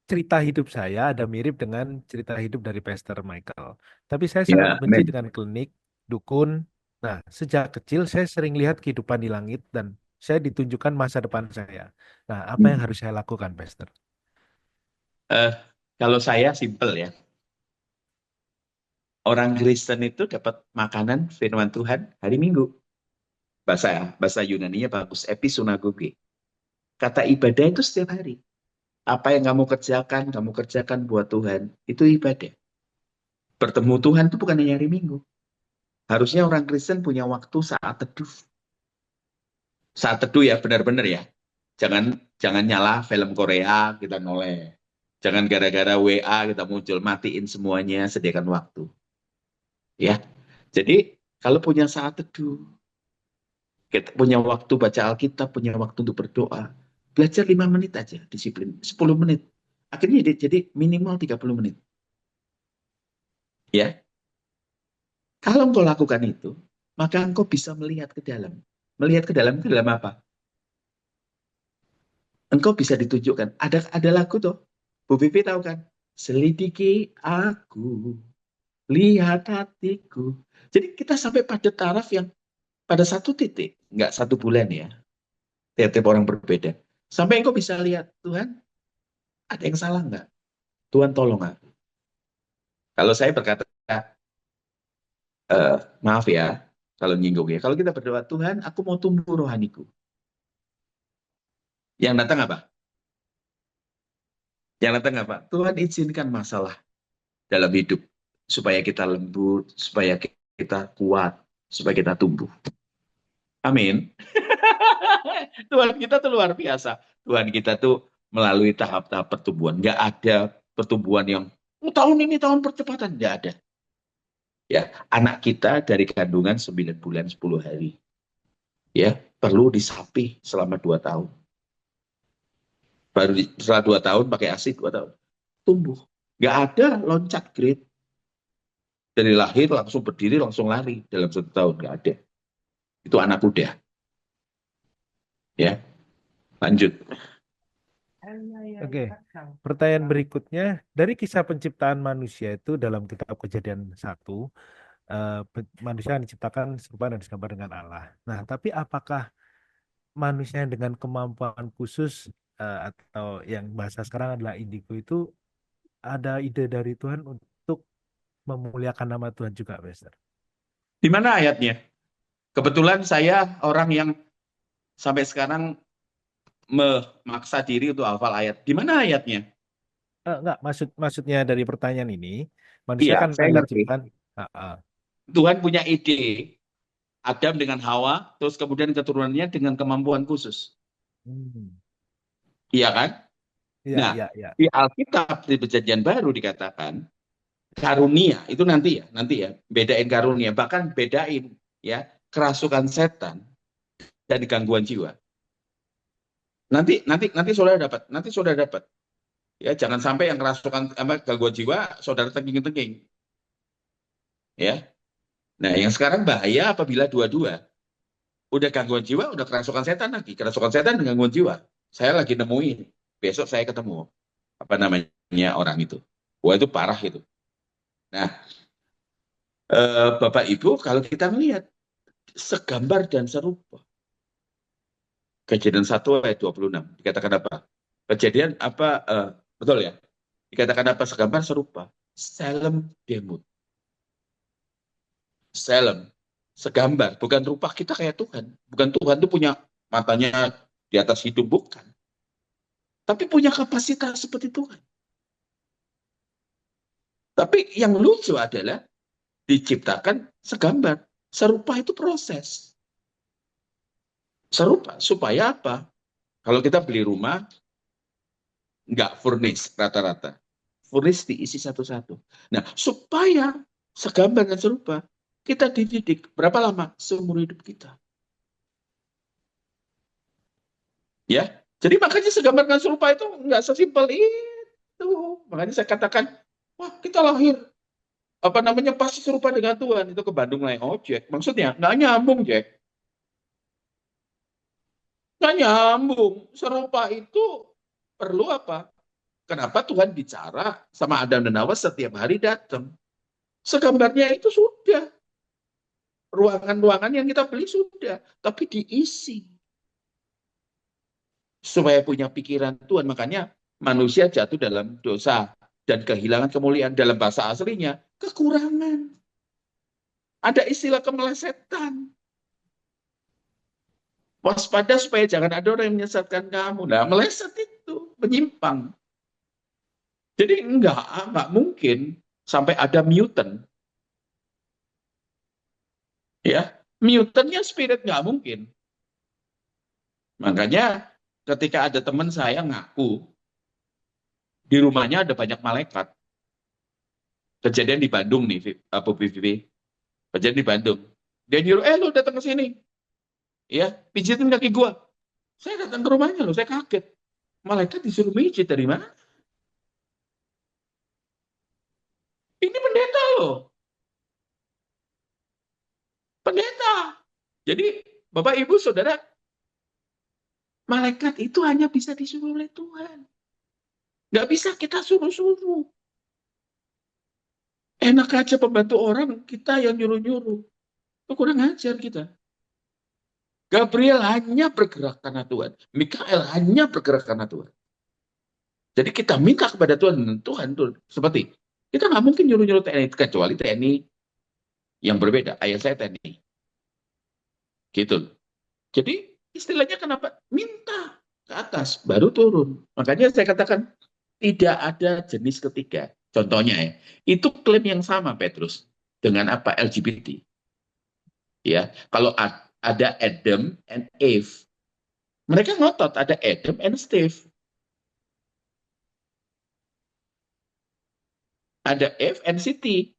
cerita hidup saya ada mirip dengan cerita hidup dari Pastor Michael. Tapi saya sangat Ya, benci amin. dengan klinik, dukun. Nah, sejak kecil saya sering lihat kehidupan di langit dan saya ditunjukkan masa depan saya. Nah, apa yang harus saya lakukan, Pastor? Eh, kalau saya simple ya. Orang Kristen itu dapat makanan firman Tuhan hari Minggu. Bahasa Yunaninya bagus, episunagogge. Kata ibadah itu setiap hari. Apa yang kamu kerjakan buat Tuhan, itu ibadah. Bertemu Tuhan itu bukan hanya hari Minggu. Harusnya orang Kristen punya waktu saat teduh. Saat teduh ya, benar-benar ya. Jangan jangan nyala film Korea kita noleh. Jangan gara-gara WA kita muncul, matiin semuanya, sediakan waktu. Ya, jadi kalau punya saat teduh, kita punya waktu baca Alkitab, punya waktu untuk berdoa, belajar 5 menit aja, disiplin 10 menit. Akhirnya jadi minimal 30 menit. Ya, kalau engkau lakukan itu, maka engkau bisa melihat ke dalam. Melihat ke dalam apa? Engkau bisa ditunjukkan. Ada lagu tuh, Bu Vivi tahu kan? Selidiki aku, lihat hatiku. Jadi kita sampai pada taraf yang pada satu titik, nggak 1 bulan ya, tiap-tiap orang berbeda. Sampai engkau bisa lihat, Tuhan, ada yang salah nggak? Tuhan tolong aku. Kalau saya berkata, maaf ya, kalau nyinggung ya. Kalau kita berdoa, Tuhan, aku mau tumbuh rohaniku. Yang datang apa? Yang datang apa? Tuhan izinkan masalah dalam hidup. Supaya kita lembut, supaya kita kuat, supaya kita tumbuh. Amin. Tuhan kita tuh luar biasa. Tuhan kita tuh melalui tahap-tahap pertumbuhan. Nggak ada pertumbuhan yang tahun ini tahun percepatan. Nggak ada. Ya, anak kita dari kandungan 9 bulan 10 hari. Ya, perlu disapi selama 2 tahun. Baru setelah 2 tahun pakai ASI 2 tahun. Tumbuh. Nggak ada loncat grade. Dari lahir langsung berdiri langsung lari dalam 1 tahun. Nggak ada. Itu anak muda. Ya, lanjut. Oke, pertanyaan berikutnya dari kisah penciptaan manusia itu dalam kitab Kejadian 1, manusia yang diciptakan serupa dan segambar dengan Allah. Nah, tapi apakah manusia dengan kemampuan khusus atau yang bahasa sekarang adalah indigo itu ada ide dari Tuhan untuk memuliakan nama Tuhan juga, Pastor? Di mana ayatnya? Kebetulan saya orang yang sampai sekarang memaksa diri untuk hafal ayat. Di mana ayatnya? Enggak, maksudnya dari pertanyaan ini, manusia Iya, kan saya ngerti. diciptakan. Ah, ah. Tuhan punya ide. Adam dengan Hawa, terus kemudian keturunannya dengan kemampuan khusus. Hmm. Iya kan? Iya, Nah, iya, iya. di Alkitab di Perjanjian Baru dikatakan karunia itu nanti ya, bedain karunia, bahkan bedain ya kerasukan setan dan gangguan jiwa. Nanti saudara dapat. Ya, jangan sampai yang kerasukan apa gangguan jiwa saudara tengking-tengking, ya. Nah, yang sekarang bahaya apabila dua-dua. Udah gangguan jiwa, udah kerasukan setan lagi. Kerasukan setan dan gangguan jiwa. Saya lagi nemuin. Besok saya ketemu apa namanya orang itu. Wah, itu parah itu. Nah, Bapak Ibu, kalau kita melihat segambar dan serupa. Kejadian 1 ayat 26. Dikatakan apa? Kejadian apa? Betul ya? Dikatakan apa? Segambar serupa. Selem demut. Selem. Segambar. Bukan rupa kita kayak Tuhan. Bukan Tuhan itu punya matanya di atas hidung. Bukan. Tapi punya kapasitas seperti Tuhan. Tapi yang lucu adalah diciptakan segambar. Serupa itu proses. Serupa. Supaya apa? Kalau kita beli rumah, nggak furnish rata-rata. Furnish diisi satu-satu. Nah, supaya segambar dan serupa, kita dididik. Berapa lama? Seumur hidup kita. Ya, jadi makanya segambarkan serupa itu nggak sesimpel itu. Makanya saya katakan, wah kita lahir apa namanya pasti serupa dengan Tuhan itu ke Bandung naik ojek. Maksudnya nggak nyambung, Jack. Nggak nyambung. Serupa itu perlu apa? Kenapa Tuhan bicara sama Adam dan Hawa setiap hari datang? Segambarnya itu sudah. Ruangan-ruangan yang kita beli sudah. Tapi diisi. Supaya punya pikiran Tuhan. Makanya manusia jatuh dalam dosa. Dan kehilangan kemuliaan dalam bahasa aslinya. Kekurangan. Ada istilah kemelesetan. Waspada supaya jangan ada orang yang menyesatkan kamu. Nah, meleset itu. Menyimpang. Jadi enggak mungkin sampai ada mutant. Ya, mutantnya spirit nggak mungkin. Makanya ketika ada teman saya ngaku di rumahnya ada banyak malaikat. Kejadian di Bandung nih, Abu Vivi. Kejadian di Bandung. Dia nyuruh, lu datang ke sini. Ya, pijitin kaki gua. Saya datang ke rumahnya loh, saya kaget. Malaikat disuruh pijit dari mana? Ini pendeta loh, pendeta. Jadi, Bapak, Ibu, Saudara, malaikat itu hanya bisa disuruh oleh Tuhan. Nggak bisa kita suruh-suruh. Enak aja pembantu orang, kita yang nyuruh-nyuruh. Itu kurang ajar kita. Gabriel hanya bergerak karena Tuhan. Mikael hanya bergerak karena Tuhan. Jadi kita minta kepada Tuhan, Tuhan tuh seperti kita nggak mungkin nyuruh-nyuruh TNI kecuali TNI yang berbeda. Ayah saya TNI, gitu. Jadi istilahnya kenapa minta ke atas baru turun. Makanya saya katakan tidak ada jenis ketiga. Contohnya ya, itu klaim yang sama Petrus dengan apa LGBT. Ya, kalau ada Adam and Eve, mereka ngotot ada Adam and Steve, ada Eve and Siti.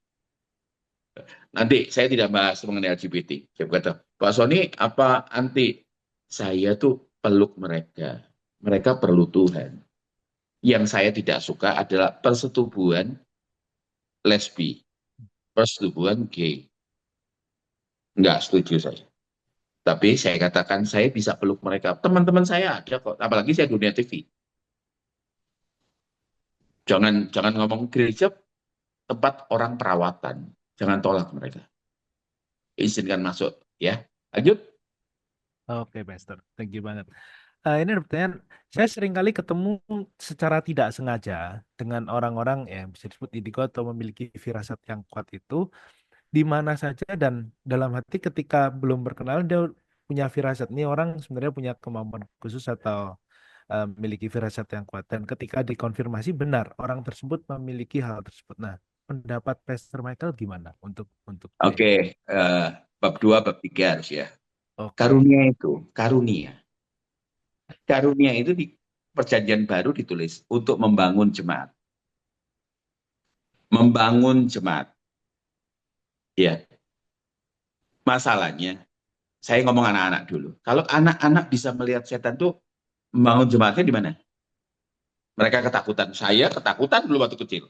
Nanti saya tidak bahas mengenai LGBT. Saya kata, Pak Sony, apa anti? Saya tuh peluk mereka. Mereka perlu Tuhan. Yang saya tidak suka adalah persetubuhan lesbi, persetubuhan gay. Enggak setuju saya. Tapi saya katakan saya bisa peluk mereka. Teman-teman saya ada kok. Apalagi saya dunia TV. Jangan jangan ngomong gereja tempat orang perawatan. Jangan tolak mereka. Izinkan masuk. Ya, lanjut. Oke, Pastor. Thank you banget. Ini ada pertanyaan, saya sering kali ketemu secara tidak sengaja dengan orang-orang yang bisa disebut indigo atau memiliki firasat yang kuat itu di mana saja dan dalam hati ketika belum berkenalan dia punya firasat. Ini orang sebenarnya punya kemampuan khusus atau memiliki firasat yang kuat dan ketika dikonfirmasi benar orang tersebut memiliki hal tersebut. Nah, pendapat Pastor Michael gimana untuk Oke, ini? bab 2, bab 3 harus ya. Oke. Karunia itu, karunia. Karunia itu di Perjanjian Baru ditulis untuk membangun jemaat. Membangun jemaat. Ya, masalahnya saya ngomong anak-anak dulu. Kalau anak-anak bisa melihat setan tuh membangun jemaatnya di mana? Mereka ketakutan. Saya ketakutan dulu waktu kecil.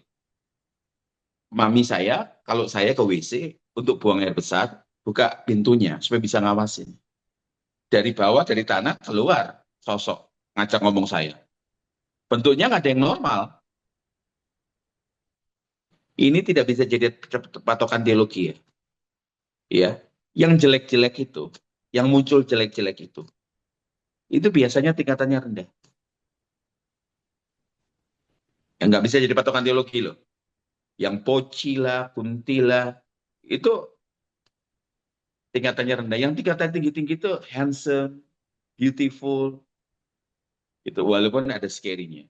Mami saya, kalau saya ke WC untuk buang air besar, buka pintunya supaya bisa ngawasin. Dari bawah, dari tanah, keluar sosok ngajak ngomong saya. Bentuknya nggak ada yang normal. Ini tidak bisa jadi patokan teologi ya. Ya, yang jelek-jelek yang muncul jelek-jelek itu biasanya tingkatannya rendah. Yang nggak bisa jadi patokan teologi loh. Yang pocila, kuntila, itu tingkatannya rendah. Yang tingkatan tinggi-tinggi itu handsome, beautiful, itu walaupun ada scary-nya.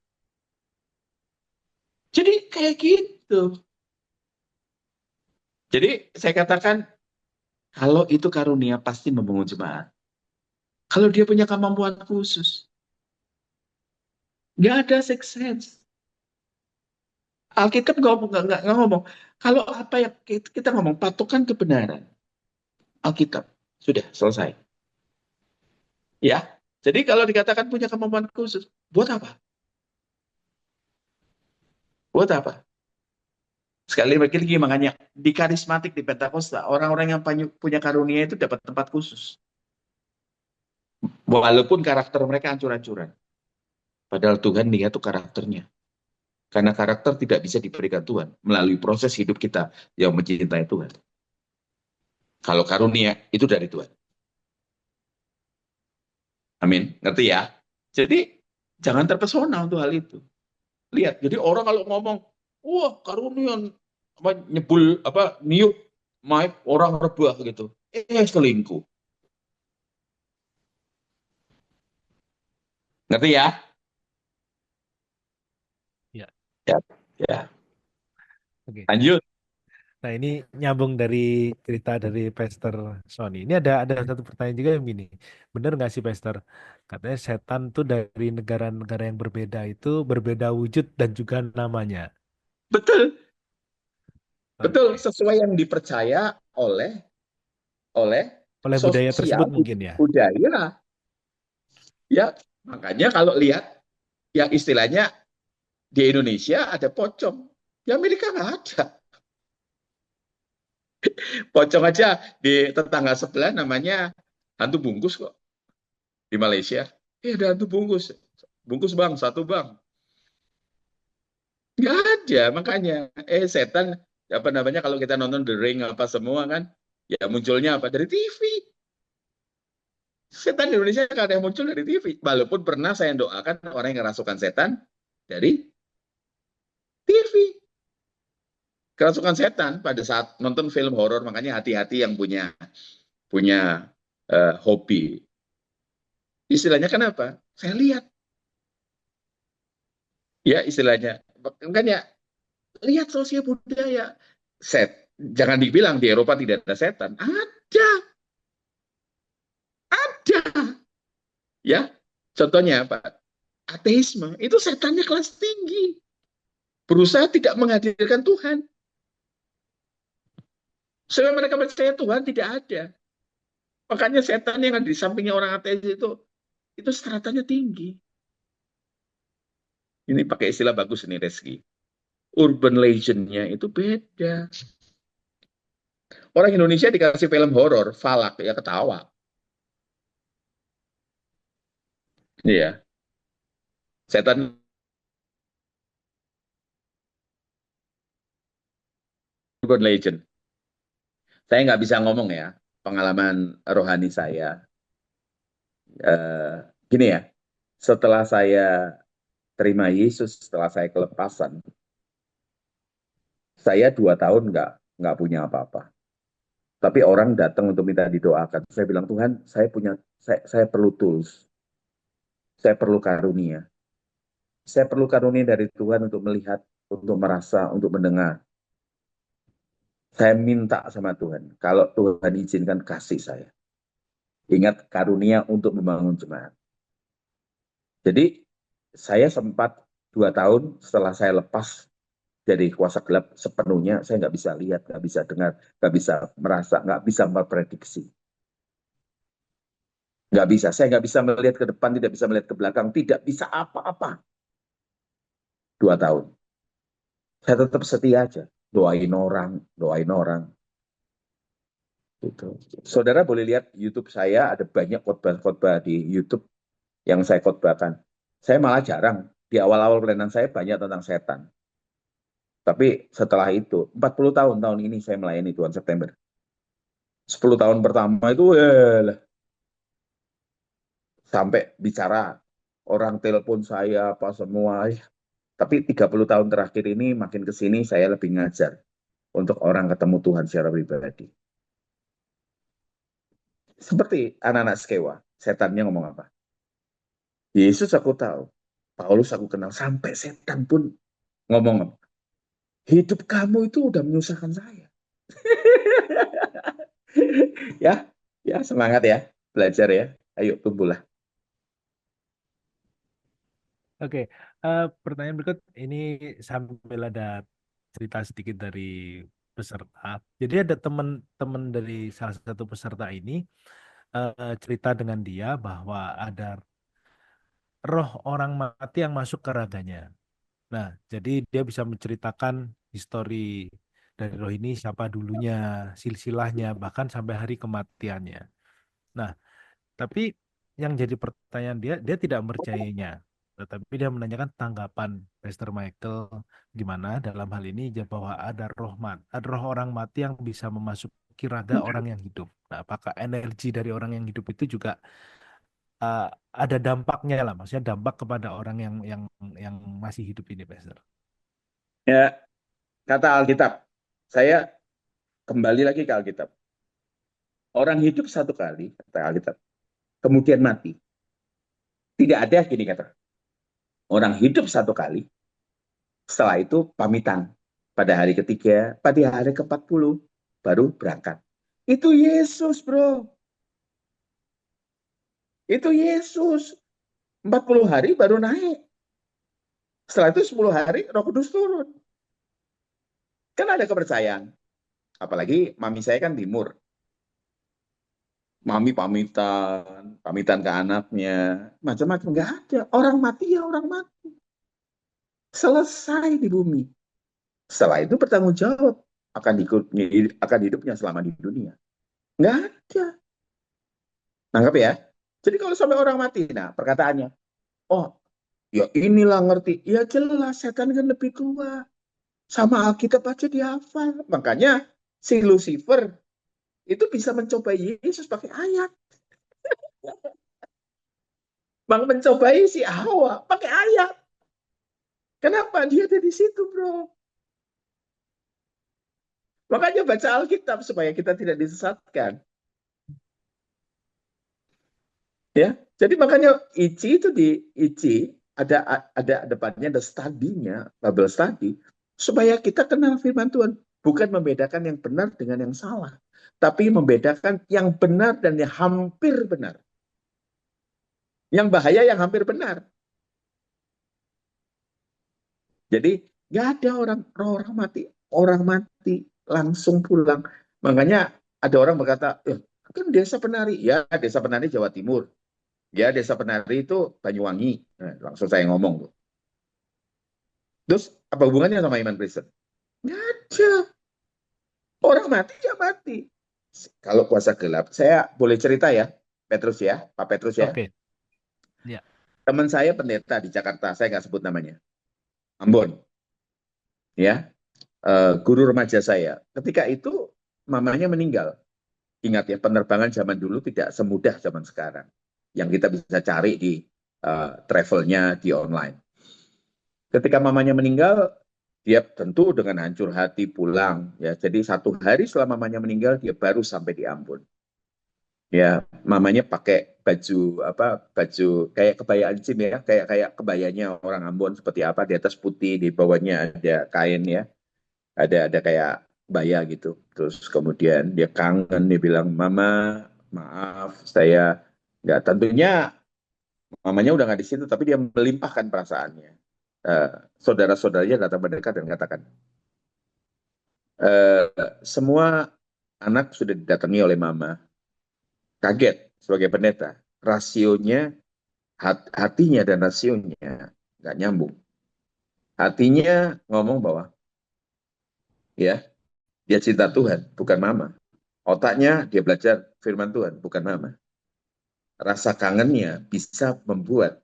Jadi kayak gitu. Jadi saya katakan kalau itu karunia pasti membangun jemaat. Kalau dia punya kemampuan khusus, nggak ada six sense. Alkitab nggak ngomong. Kalau apa yang kita ngomong patokan kebenaran, Alkitab sudah selesai. Ya, Jadi kalau dikatakan punya kemampuan khusus, buat apa? Buat apa? Sekali lagi makanya di karismatik di Pentakosta, orang-orang yang punya karunia itu dapat tempat khusus. Walaupun karakter mereka ancur-ancuran. Padahal Tuhan lihat tuh karakternya. Karena karakter tidak bisa diberikan Tuhan melalui proses hidup kita yang mencintai Tuhan. Kalau karunia itu dari Tuhan. Amin. Ngerti ya? Jadi jangan terpesona untuk hal itu. Lihat, jadi orang kalau ngomong, wah karunia apa nyebul apa niup mic orang rebah gitu. Selingkuh. Ngerti ya? Ya, Ya, ya. oke. Lanjut. Nah, ini nyambung dari cerita dari Pastor Sony. Ini ada satu pertanyaan juga yang gini. Benar nggak sih, Pastor? Katanya setan tuh dari negara-negara yang berbeda itu berbeda wujud dan juga namanya. Betul, betul Oke. sesuai yang dipercaya oleh oleh Oleh budaya sosial tersebut mungkin ya. budaya. Ya, makanya kalau lihat yang istilahnya di Indonesia ada pocong, di Amerika nggak ada. Pocong aja di tetangga sebelah namanya hantu bungkus kok di Malaysia. Ada hantu bungkus. Bungkus bang, satu bang. Nggak ada, makanya. Setan, apa namanya, kalau kita nonton The Ring apa semua kan, ya munculnya apa? Dari TV. Setan di Indonesia nggak ada yang muncul dari TV. Walaupun pernah saya doakan orang yang kerasukan setan dari TV. Kerasukan setan pada saat nonton film horor, makanya hati-hati yang punya punya hobi. Istilahnya kenapa? Saya lihat, ya istilahnya. Kan ya, lihat sosial budaya. Jangan dibilang di Eropa tidak ada setan. Ada. Ya, contohnya apa? Ateisme. Itu setannya kelas tinggi. Berusaha tidak menghadirkan Tuhan. Sebab mereka percaya Tuhan tidak ada. Makanya setan yang ada di sampingnya orang ateis itu stratanya tinggi. Ini pakai istilah bagus nih, Reski. Urban legend-nya itu beda. Orang Indonesia dikasih film horor, Falak, ya ketawa. Iya, setan urban legend. Saya nggak bisa ngomong ya, pengalaman rohani saya. Eh, Gini ya, setelah saya terima Yesus, setelah saya kelepasan, saya 2 tahun nggak punya apa-apa. Tapi orang datang untuk minta didoakan. Saya bilang, Tuhan, saya perlu tools, saya perlu karunia. Saya perlu karunia dari Tuhan untuk melihat, untuk merasa, untuk mendengar. Saya minta sama Tuhan, kalau Tuhan izinkan kasih saya. Ingat karunia untuk membangun jemaat. Jadi saya sempat 2 tahun setelah saya lepas dari kuasa gelap sepenuhnya, saya nggak bisa lihat, nggak bisa dengar, nggak bisa merasa, nggak bisa memprediksi. Nggak bisa, saya nggak bisa melihat ke depan, tidak bisa melihat ke belakang, tidak bisa apa-apa. 2 tahun. Saya tetap setia aja. Doain orang, doain orang. Gitu. Saudara boleh lihat YouTube saya, ada banyak khotbah-khotbah di YouTube yang saya khotbahkan. Saya malah jarang. Di awal-awal pelayanan saya banyak tentang setan. Tapi setelah itu, 40 tahun, tahun ini saya melayani Tuhan September. 10 tahun pertama itu, sampai bicara, orang telepon saya, apa semua. Tapi 30 tahun terakhir ini, makin ke sini saya lebih ngajar untuk orang ketemu Tuhan secara pribadi. Seperti anak-anak Skewa, setannya ngomong apa? Yesus aku tahu, Paulus aku kenal, sampai setan pun ngomong apa? Hidup kamu itu udah menyusahkan saya. Ya, ya semangat ya, belajar ya. Ayo tumbuhlah. Oke, pertanyaan berikut ini sambil ada cerita sedikit dari peserta. Jadi ada teman-teman dari salah satu peserta ini cerita dengan dia bahwa ada roh orang mati yang masuk ke raganya. Nah, jadi dia bisa menceritakan histori dari roh ini siapa dulunya, silsilahnya, bahkan sampai hari kematiannya. Nah, tapi yang jadi pertanyaan dia, dia tidak mempercayainya. Tetapi dia menanyakan tanggapan Pastor Michael gimana dalam hal ini bahwa ada ada roh orang mati yang bisa memasuki raga orang yang hidup. Nah, apakah energi dari orang yang hidup itu juga uh, ada dampaknya lah, maksudnya dampak kepada orang yang masih hidup ini, Pastor? Ya, kata Alkitab, saya kembali lagi ke Alkitab. Orang hidup satu kali, kata Alkitab, kemudian mati. Tidak ada gini kata. Orang hidup satu kali, setelah itu pamitan. Pada hari ketiga, pada hari ke-40, baru berangkat. Itu Yesus, bro. Itu Yesus. 40 hari baru naik. Setelah itu 10 hari Roh Kudus turun. Kan ada kepercayaan. Apalagi mami saya kan timur. Mami pamitan, pamitan ke anaknya, macam-macam. Nggak ada. Orang mati ya orang mati. Selesai di bumi. Setelah itu bertanggung jawab akan hidupnya selama di dunia. Nggak ada. Nangkep ya? Jadi kalau sampai orang mati, nah perkataannya, oh ya inilah ngerti. Ya jelas, setan kan lebih tua. Sama Alkitab aja dihafal. Makanya si Lucifer itu bisa mencobai Yesus pakai ayat. Bang mencobai si Hawa pakai ayat. Kenapa? Dia ada di situ, bro. Makanya baca Alkitab supaya kita tidak disesatkan. Ya, jadi makanya itu di ICI ada depannya ada studinya, Bible study, supaya kita kenal firman Tuhan, bukan membedakan yang benar dengan yang salah, tapi membedakan yang benar dan yang hampir benar. Yang bahaya yang hampir benar. Jadi nggak ada orang mati langsung pulang. Makanya ada orang berkata, kan desa penari, ya desa penari Jawa Timur. Ya, desa penari itu Banyuwangi. Nah, langsung saya ngomong tuh. Terus apa hubungannya sama iman Kristen? Nggak ada. Orang mati ya mati. Kalau puasa gelap, saya boleh cerita ya, Petrus ya, Pak Petrus ya. Oke, ya. Teman saya pendeta di Jakarta, saya nggak sebut namanya, Ambon, ya, guru remaja saya. Ketika itu mamanya meninggal. Ingat ya, penerbangan zaman dulu tidak semudah zaman sekarang. Yang kita bisa cari di travelnya di online. Ketika mamanya meninggal, dia tentu dengan hancur hati pulang. Ya, jadi 1 hari setelah mamanya meninggal, dia baru sampai di Ambon. Ya, mamanya pakai baju kayak kebaya ancim ya, kayak kebayanya orang Ambon seperti apa, di atas putih, di bawahnya ada kain ya, ada kayak baya gitu. Terus kemudian dia kangen, dia bilang, Mama, maaf, saya nggak, tentunya mamanya udah nggak di situ, tapi dia melimpahkan perasaannya. Eh, Saudara-saudaranya datang mendekat dan katakan, eh, semua anak sudah didatangi oleh mama. Kaget sebagai pendeta, rasionya, hatinya dan rasionya nggak nyambung. Hatinya ngomong bahwa ya dia cinta Tuhan, bukan mama. Otaknya dia belajar firman Tuhan, bukan mama. Rasa kangennya bisa membuat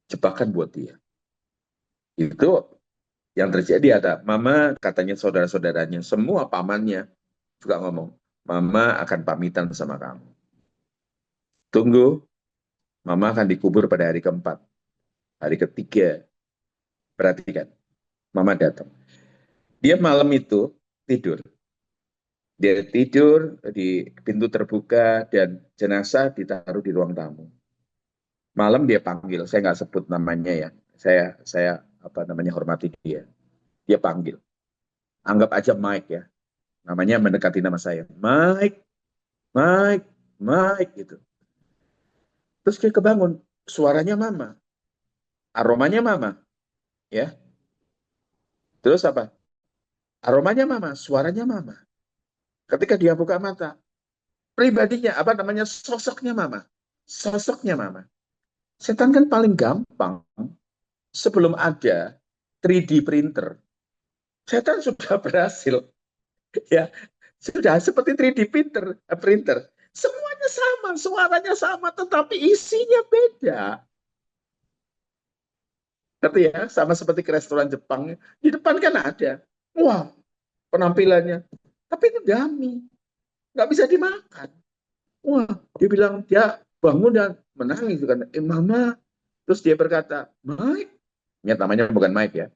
jebakan buat dia. Itu yang terjadi ada mama katanya saudara-saudaranya, semua pamannya juga ngomong, mama akan pamitan sama kamu. Tunggu, mama akan dikubur pada hari keempat. Hari ketiga, perhatikan, mama datang. Dia malam itu tidur. Dia tidur di pintu terbuka dan jenazah ditaruh di ruang tamu. Malam dia panggil, saya nggak sebut namanya ya. Saya apa namanya hormati dia. Dia panggil. Anggap aja Mike ya. Namanya mendekati nama saya. Mike, Mike, Mike gitu. Terus dia kebangun, suaranya mama, aromanya mama, ya. Terus apa? Aromanya mama, suaranya mama. Ketika dia buka mata, pribadinya, apa namanya, sosoknya mama. Setan kan paling gampang sebelum ada 3D printer. Setan sudah berhasil, ya, sudah seperti 3D printer. Semuanya sama, suaranya sama, tetapi isinya beda. Ngerti ya? Sama seperti ke restoran Jepang. Di depan kan ada. Wah, penampilannya. Tapi itu dummy. Nggak bisa dimakan. Wah, dia bilang, dia bangun dan menangis. Kan. Mama. Terus dia berkata, Mike. Ingat namanya bukan Mike ya.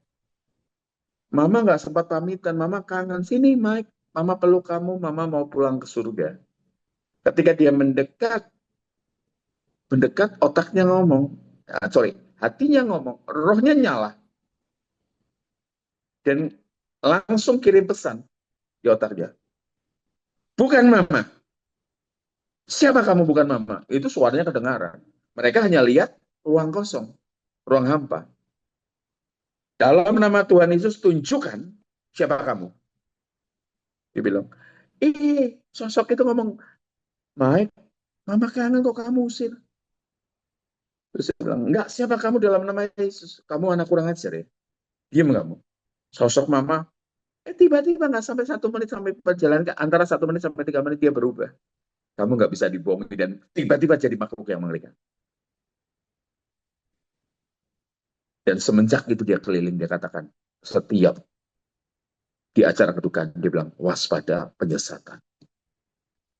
Mama nggak sempat pamitan. Mama kangen. Sini Mike. Mama peluk kamu. Mama mau pulang ke surga. Ketika dia mendekat otaknya ngomong. Sorry, hatinya ngomong. Rohnya nyala. Dan langsung kirim pesan di otaknya. Bukan mama. Siapa kamu bukan mama? Itu suaranya kedengaran. Mereka hanya lihat ruang kosong, ruang hampa. Dalam nama Tuhan Yesus tunjukkan siapa kamu. Dia bilang, sosok itu ngomong, Mike, mama kangen kok kamu usir. Terus dia bilang, enggak, siapa kamu dalam nama Yesus? Kamu anak kurang ajar ya. Diam kamu. Sosok mama, tiba-tiba nggak sampai 1 menit sampai perjalanan antara 1 menit sampai 3 menit dia berubah. Kamu nggak bisa dibohongi dan tiba-tiba jadi makhluk yang mengerikan. Dan semenjak itu dia keliling, dia katakan, setiap di acara kedukaan, dia bilang, waspada penyesatan.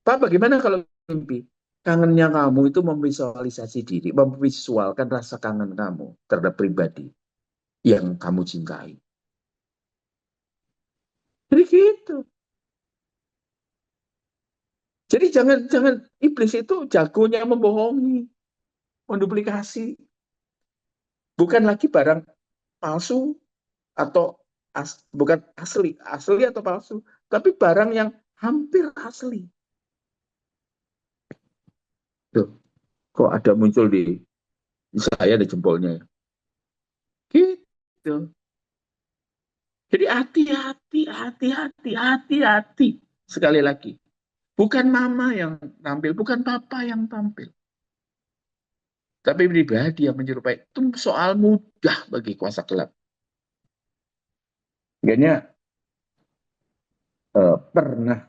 Pak, bagaimana kalau mimpi? Kangennya kamu itu memvisualisasi diri, memvisualkan rasa kangen kamu terhadap pribadi yang kamu cintai. Jadi gitu. Jadi jangan iblis itu jagonya membohongi, menduplikasi. Bukan lagi barang palsu atau bukan asli atau palsu, tapi barang yang hampir asli. Tuh, kok ada muncul di saya ada jempolnya ya. Gitu. Jadi hati-hati. Sekali lagi, bukan mama yang tampil, bukan papa yang tampil. Tapi pribadi yang menyerupai. Itu soal mudah bagi kuasa gelap. Kayaknya pernah,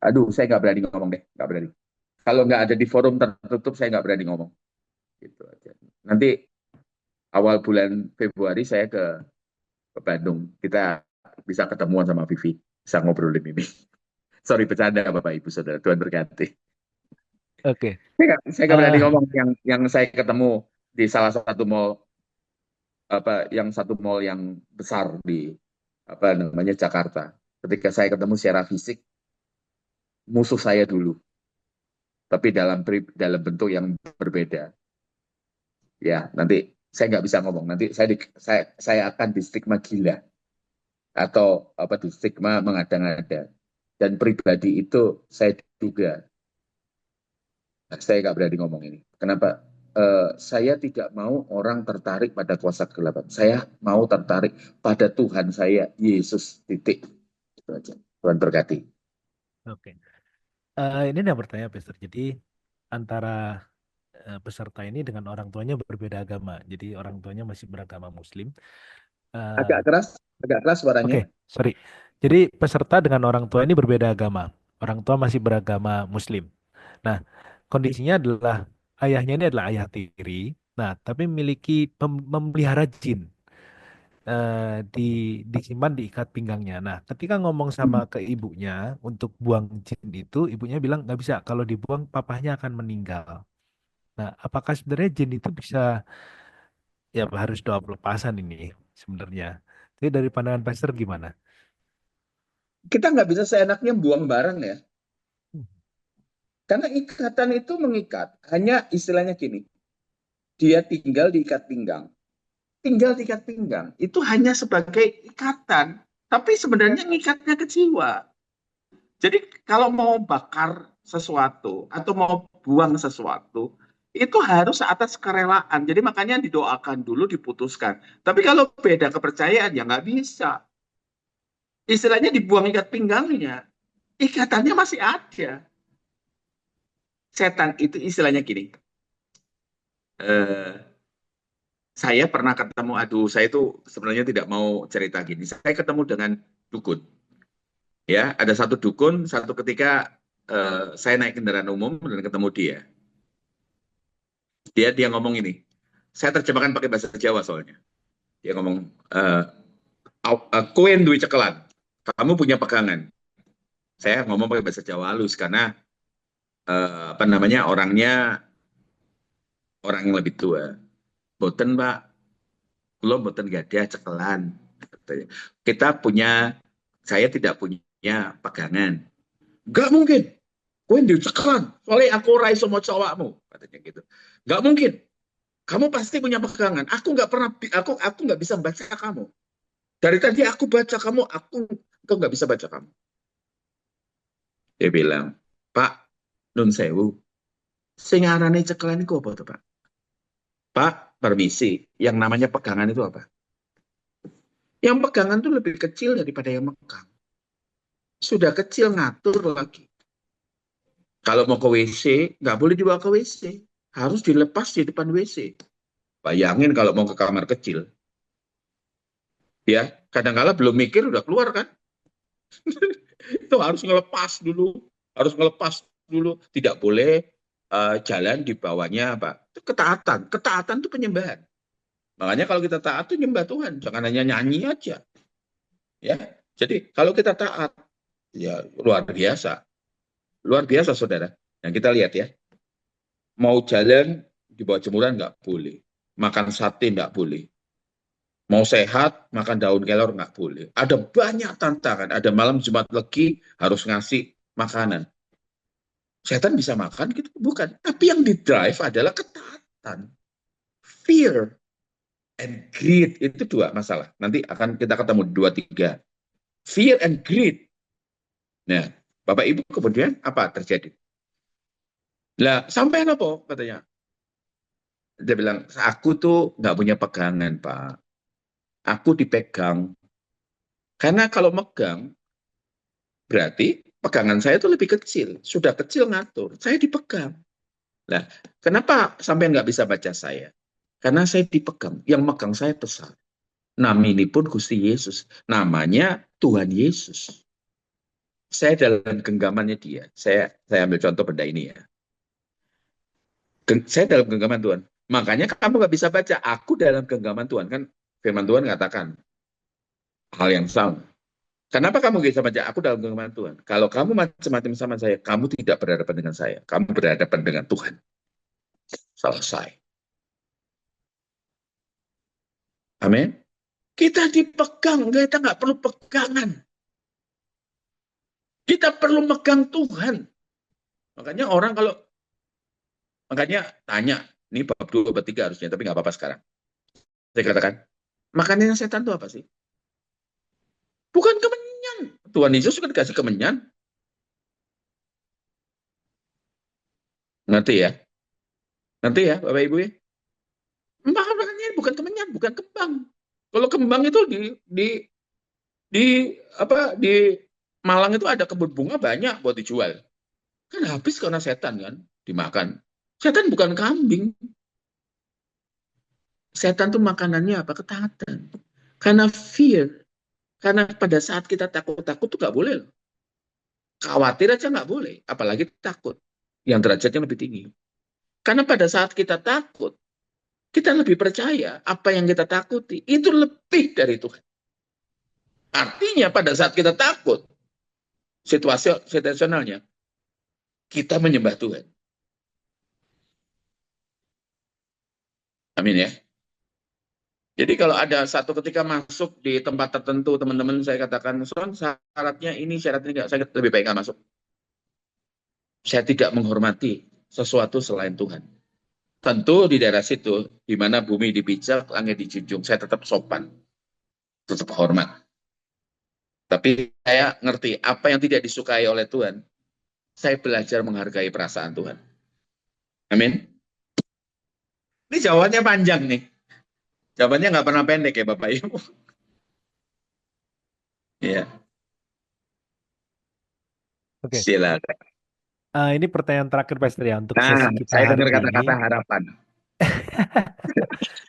aduh saya nggak berani ngomong deh, nggak berani. Kalau nggak ada di forum tertutup, saya nggak berani ngomong. Gitu aja. Nanti awal bulan Februari saya ke Bandung. Kita bisa ketemuan sama Vivi, bisa ngobrolin ini. Sorry, bercanda Bapak Ibu Saudara. Tuhan berkati. Oke. Saya nggak berani Eh, ngomong yang saya ketemu di salah satu mall, satu mall yang besar di apa namanya Jakarta. Ketika saya ketemu secara fisik, musuh saya dulu, tapi dalam bentuk yang berbeda. Ya, nanti saya nggak bisa ngomong. Nanti saya akan di stigma gila atau apa di stigma mengada-ngada. Dan pribadi itu saya duga, saya nggak berani ngomong ini. Kenapa? Saya tidak mau orang tertarik pada kuasa kegelapan. Saya mau tertarik pada Tuhan saya, Yesus. Titik. Itu aja. Tuhan berkati. oke. Ini yang bertanya, Pastor. Jadi antara peserta ini dengan orang tuanya berbeda agama. Jadi orang tuanya masih beragama Muslim. Eh, Agak keras suaranya. Oke, sorry. Jadi peserta dengan orang tua ini berbeda agama. Orang tua masih beragama Muslim. Nah, kondisinya adalah ayahnya ini adalah ayah tiri. Nah, tapi memiliki memelihara jin, di disimpan di ikat pinggangnya. Nah, ketika ngomong sama ke ibunya untuk buang jin itu, ibunya bilang nggak bisa. Kalau dibuang, papahnya akan meninggal. Nah, apakah sebenarnya jin itu bisa, ya harus doa pelepasan ini sebenarnya. Jadi dari pandangan pastor gimana? Kita nggak bisa seenaknya buang barang ya. Karena ikatan itu mengikat. Hanya istilahnya gini, dia tinggal di ikat pinggang. Tinggal di ikat pinggang. Itu hanya sebagai ikatan. Tapi sebenarnya ngikatnya ke jiwa. Jadi kalau mau bakar sesuatu atau mau buang sesuatu, itu harus atas kerelaan. Jadi makanya didoakan dulu, diputuskan. Tapi kalau beda kepercayaan, ya nggak bisa. Istilahnya dibuang ikat pinggangnya, ikatannya masih ada. Setan itu istilahnya gini, eh, saya pernah ketemu, aduh saya itu sebenarnya tidak mau cerita gini, saya ketemu dengan dukun. Ya, ada satu dukun, satu ketika saya naik kendaraan umum dan ketemu dia. Dia ngomong ini, saya terjemahkan pakai bahasa Jawa soalnya. Dia ngomong, eh, kowe duwe cekelan, kamu punya pegangan. Saya ngomong pakai bahasa Jawa halus karena apa namanya orangnya orang yang lebih tua. Boten Pak, belum boten gak ada cekelan. Katanya. Kita punya, saya tidak punya pegangan. Gak mungkin. Kowe duwe cekelan, soalnya aku ora iso maca awakmu, katanya gitu. Gak mungkin. Kamu pasti punya pegangan. Aku nggak pernah, aku nggak bisa baca kamu. Dari tadi aku baca kamu, aku nggak bisa baca kamu. Dia bilang, Pak, Nun Sewu, sing arane cekelan itu apa tuh, Pak? Pak, permisi, yang namanya pegangan itu apa? Yang pegangan itu lebih kecil daripada yang megang. Sudah kecil ngatur lagi. Kalau mau ke WC, nggak boleh dibawa ke WC. Harus dilepas di depan WC. Bayangin kalau mau ke kamar kecil. Ya, kadang-kala belum mikir udah keluar kan? Itu harus ngelepas dulu, harus ngelepas dulu. Tidak boleh jalan di bawahnya apa? Itu ketaatan. Ketaatan itu penyembahan. Makanya kalau kita taat itu nyembah Tuhan, jangan hanya nyanyi aja. Ya, jadi kalau kita taat, ya luar biasa, saudara. Yang kita lihat ya, mau jalan di bawah jemuran nggak boleh, makan sate nggak boleh, mau sehat makan daun kelor nggak boleh. Ada banyak tantangan. Ada malam Jumat Legi harus ngasih makanan. Setan bisa makan gitu, bukan. Tapi yang di drive adalah ketaatan, fear, and greed. Itu dua masalah. Nanti akan kita ketemu dua tiga. Fear and greed. Nah, Bapak Ibu kemudian apa terjadi? Lah, sampai apa katanya? Dia bilang, aku tuh nggak punya pegangan, Pak. Aku dipegang. Karena kalau megang, berarti pegangan saya itu lebih kecil. Sudah kecil ngatur. Saya dipegang. Nah, kenapa sampai nggak bisa baca saya? Karena saya dipegang. Yang megang saya besar. Namanya pun Gusti Yesus. Namanya Tuhan Yesus. Saya dalam genggamannya dia. Saya ambil contoh benda ini ya. Saya dalam genggaman Tuhan. Makanya kamu nggak bisa baca. Aku dalam genggaman Tuhan. Kan firman Tuhan katakan hal yang sama. Kenapa kamu bisa baca aku dalam genggaman Tuhan? Kalau kamu macam-macam sama saya, kamu tidak berhadapan dengan saya. Kamu berhadapan dengan Tuhan. Selesai. Amin. Kita dipegang, kita nggak perlu pegangan. Kita perlu megang Tuhan. Makanya orang kalau, makanya tanya, ini bab 2, bab 3 harusnya, tapi nggak apa-apa sekarang. Saya katakan, makanannya setan itu apa sih? Bukan kemenyan. Tuhan Yesus kan dikasih kemenyan. Nanti ya, nanti ya Bapak Ibu ya. Makanannya bukan kemenyan, bukan kembang. Kalau kembang itu di di Malang itu ada kebun bunga banyak buat dijual. Kan habis karena setan kan dimakan. Setan bukan kambing. Setan tuh makanannya apa? Ketaatan. Karena fear. Karena pada saat kita takut-takut tuh nggak boleh loh. Khawatir aja nggak boleh. Apalagi takut. Yang derajatnya lebih tinggi. Karena pada saat kita takut, kita lebih percaya apa yang kita takuti. Itu lebih dari Tuhan. Artinya pada saat kita takut, situasionalnya, kita menyembah Tuhan. Amin ya. Jadi kalau ada satu ketika masuk di tempat tertentu, teman-teman saya katakan, Son, syaratnya ini, syaratnya enggak, saya lebih baik nggak masuk. Saya tidak menghormati sesuatu selain Tuhan. Tentu di daerah situ, di mana bumi dipijak, langit dijunjung, saya tetap sopan, tetap hormat. Tapi saya ngerti apa yang tidak disukai oleh Tuhan, saya belajar menghargai perasaan Tuhan. Amin. Ini jawabannya panjang nih. Jawabannya nggak pernah pendek ya Bapak Ibu. Ya. Oke. Silakan. Ini pertanyaan terakhir, Pastor ya, untuk Nah, sesi kita saya hari dengar ini. kata-kata harapan.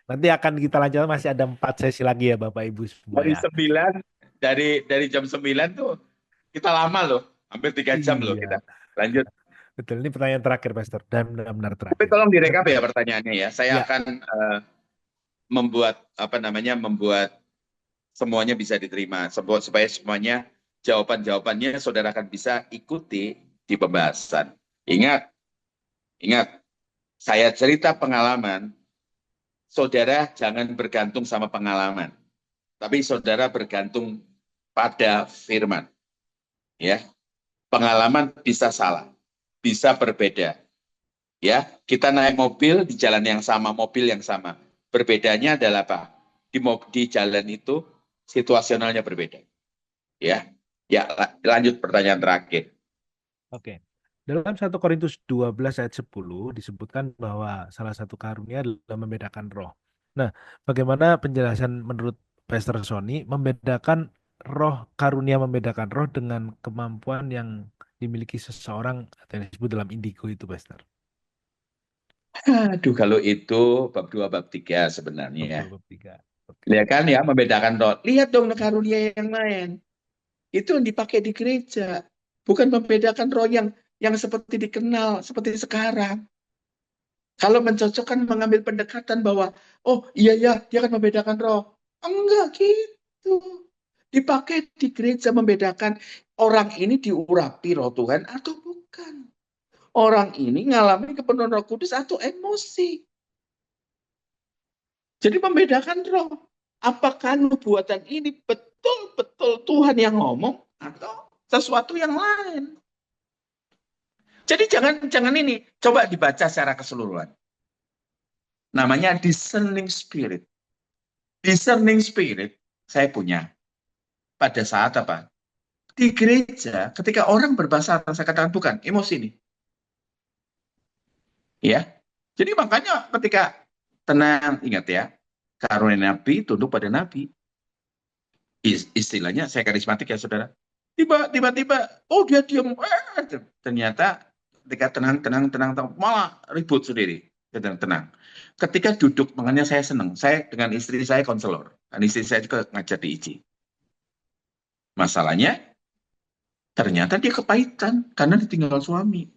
Nanti akan kita lanjutkan, masih ada 4 sesi lagi ya, Bapak Ibu semua Dari ya. 9, dari jam 9 tuh kita lama loh, hampir 3 jam loh Iya, kita. Lanjut. betul. Ini pertanyaan terakhir, Pastor, dan benar-benar Tapi terakhir. tolong direkap ya pertanyaannya ya. Saya Ya, akan membuat apa namanya, membuat semuanya bisa diterima, supaya semuanya jawaban-jawabannya saudara akan bisa ikuti di pembahasan. Ingat, ingat, saya cerita pengalaman, saudara jangan bergantung sama pengalaman, tapi saudara bergantung pada firman. Ya, pengalaman bisa salah, bisa berbeda. Ya, kita naik mobil di jalan yang sama, mobil yang sama. Berbedanya adalah apa? Di jalan itu situasionalnya berbeda. Ya, ya lanjut pertanyaan terakhir. oke. Dalam 1 Korintus 12 ayat 10 disebutkan bahwa salah satu karunia adalah membedakan roh. Nah, bagaimana penjelasan menurut Pastor Sony membedakan roh, karunia membedakan roh dengan kemampuan yang dimiliki seseorang atau yang disebut dalam indigo itu, Pastor? Aduh, kalau itu bab 2, bab 3 sebenarnya. Bab Ya, 2, bab 3. Oke. ya kan ya, membedakan roh. Lihat dong karunia yang lain. Itu yang dipakai di gereja. Bukan membedakan roh yang seperti dikenal, seperti sekarang. Kalau mencocokkan mengambil pendekatan bahwa, oh iya ya, dia akan membedakan roh. Enggak gitu. Dipakai di gereja membedakan orang ini diurapi roh Tuhan atau bukan. Orang ini ngalami kepenuhan roh kudus atau emosi. Jadi membedakan roh. Apakah nubuatan ini betul-betul Tuhan yang ngomong atau sesuatu yang lain? Jadi jangan ini, coba dibaca secara keseluruhan. Namanya discerning spirit. Discerning spirit saya punya pada saat apa? Di gereja, ketika orang berbahasa, saya katakan bukan, emosi ini. Ya. Jadi makanya ketika tenang, ingat ya, karunia nabi tunduk pada nabi. Istilahnya saya karismatik ya saudara. Tiba-tiba, oh dia diam. Ternyata ketika tenang, malah ribut sendiri. Tenang. Ketika duduk, makanya saya senang. Saya dengan istri saya konselor. Dan istri saya juga ngajar di IC. Masalahnya, ternyata dia kepahitan karena ditinggal suami.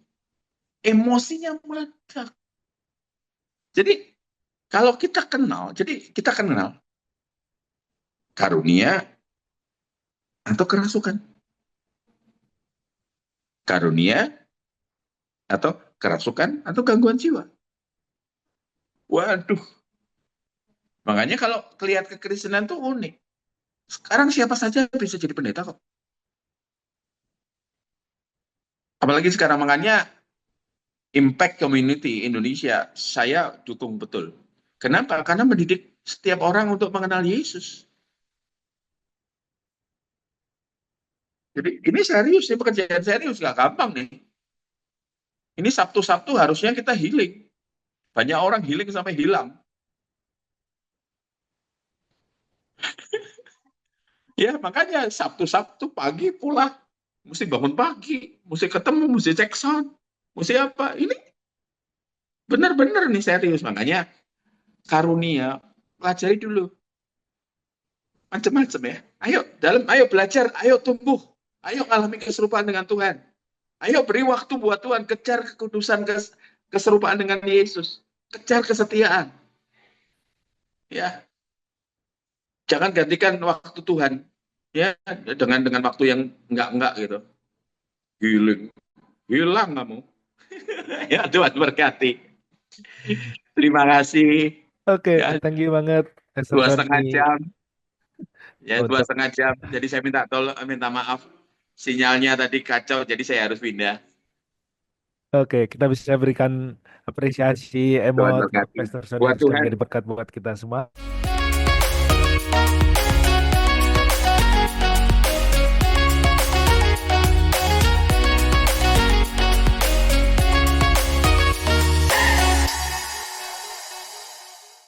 Emosinya meledak. Jadi, kalau kita kenal karunia atau kerasukan. Karunia atau kerasukan atau gangguan jiwa. Waduh, makanya kalau kelihatan kekristenan tuh unik. Sekarang siapa saja bisa jadi pendeta kok. Apalagi sekarang makanya Impact Community Indonesia saya dukung betul. Kenapa? Karena mendidik setiap orang untuk mengenal Yesus. Jadi ini serius, ini pekerjaan serius, nggak gampang nih. Ini Sabtu-Sabtu harusnya kita healing. Banyak orang healing sampai hilang. Ya, makanya Sabtu-Sabtu pagi pula. Mesti bangun pagi, mesti ketemu, mesti cek sound, mesti apa. Ini benar-benar nih serius. Makanya karunia, pelajari dulu. Macam-macam ya. Ayo belajar, ayo tumbuh. Ayo alami keserupaan dengan Tuhan. Ayo beri waktu buat Tuhan, kejar kekudusan, keserupaan dengan Yesus. Kejar kesetiaan. Ya, jangan gantikan waktu Tuhan ya dengan waktu yang enggak gitu. Healing, hilang kamu. Ya Tuhan berkati. Terima kasih. Oke, Ya, thank you banget, Pastor dua Sony, setengah jam. Ya, dua untuk setengah jam. Jadi saya minta maaf. Sinyalnya tadi kacau, jadi saya harus pindah. oke, kita bisa berikan apresiasi Tuhan emot buat berkati. Pastor Sony Buat yang sudah Tuhan, menjadi berkat buat kita semua.